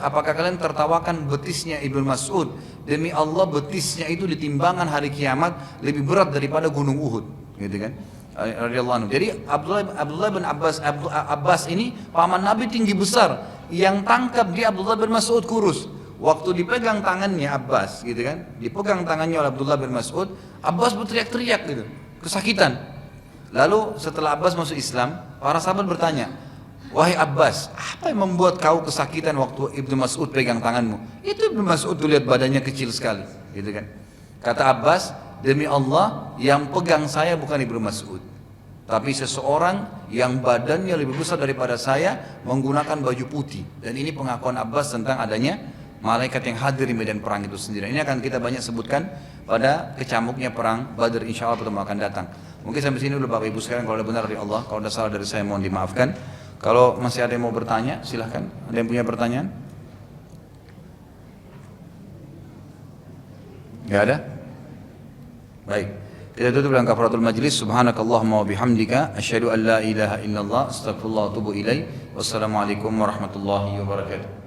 apakah kalian tertawakan betisnya Ibnu Mas'ud? Demi Allah, betisnya itu di timbangan hari kiamat lebih berat daripada gunung Uhud, gitu kan? Radhiyallahu anhu. Jadi Abdullah bin Abbas ini paman Nabi tinggi besar, yang tangkap dia Abdullah bin Mas'ud kurus. Waktu dipegang tangannya Abbas, gitu kan? Dipegang tangannya oleh Abdullah bin Mas'ud, Abbas berteriak-teriak gitu, kesakitan. Lalu setelah Abbas masuk Islam, para sahabat bertanya, Wahai Abbas, apa yang membuat kau kesakitan waktu Ibnu Mas'ud pegang tanganmu? Itu Ibnu Mas'ud tuh lihat badannya kecil sekali, gitu kan? Kata Abbas, demi Allah, yang pegang saya bukan Ibnu Mas'ud, tapi seseorang yang badannya lebih besar daripada saya menggunakan baju putih. Dan ini pengakuan Abbas tentang adanya malaikat yang hadir di medan perang itu sendiri. Ini akan kita banyak sebutkan pada kecamuknya perang Badar, insya Allah pertemuan akan datang. Mungkin sampai sini dulu Bapak Ibu sekalian. Kalau ada benar dari Allah, kalau ada salah dari saya mohon dimaafkan. Kalau masih ada yang mau bertanya, silahkan. Ada yang punya pertanyaan? Gak ada? Baik. Kita tutup dengan kafaratul majlis. Subhanakallahumma wa bihamdika asyhadu an la ilaha illallah astaghfirullah wa atubu ilaih. Wassalamualaikum warahmatullahi wabarakatuh.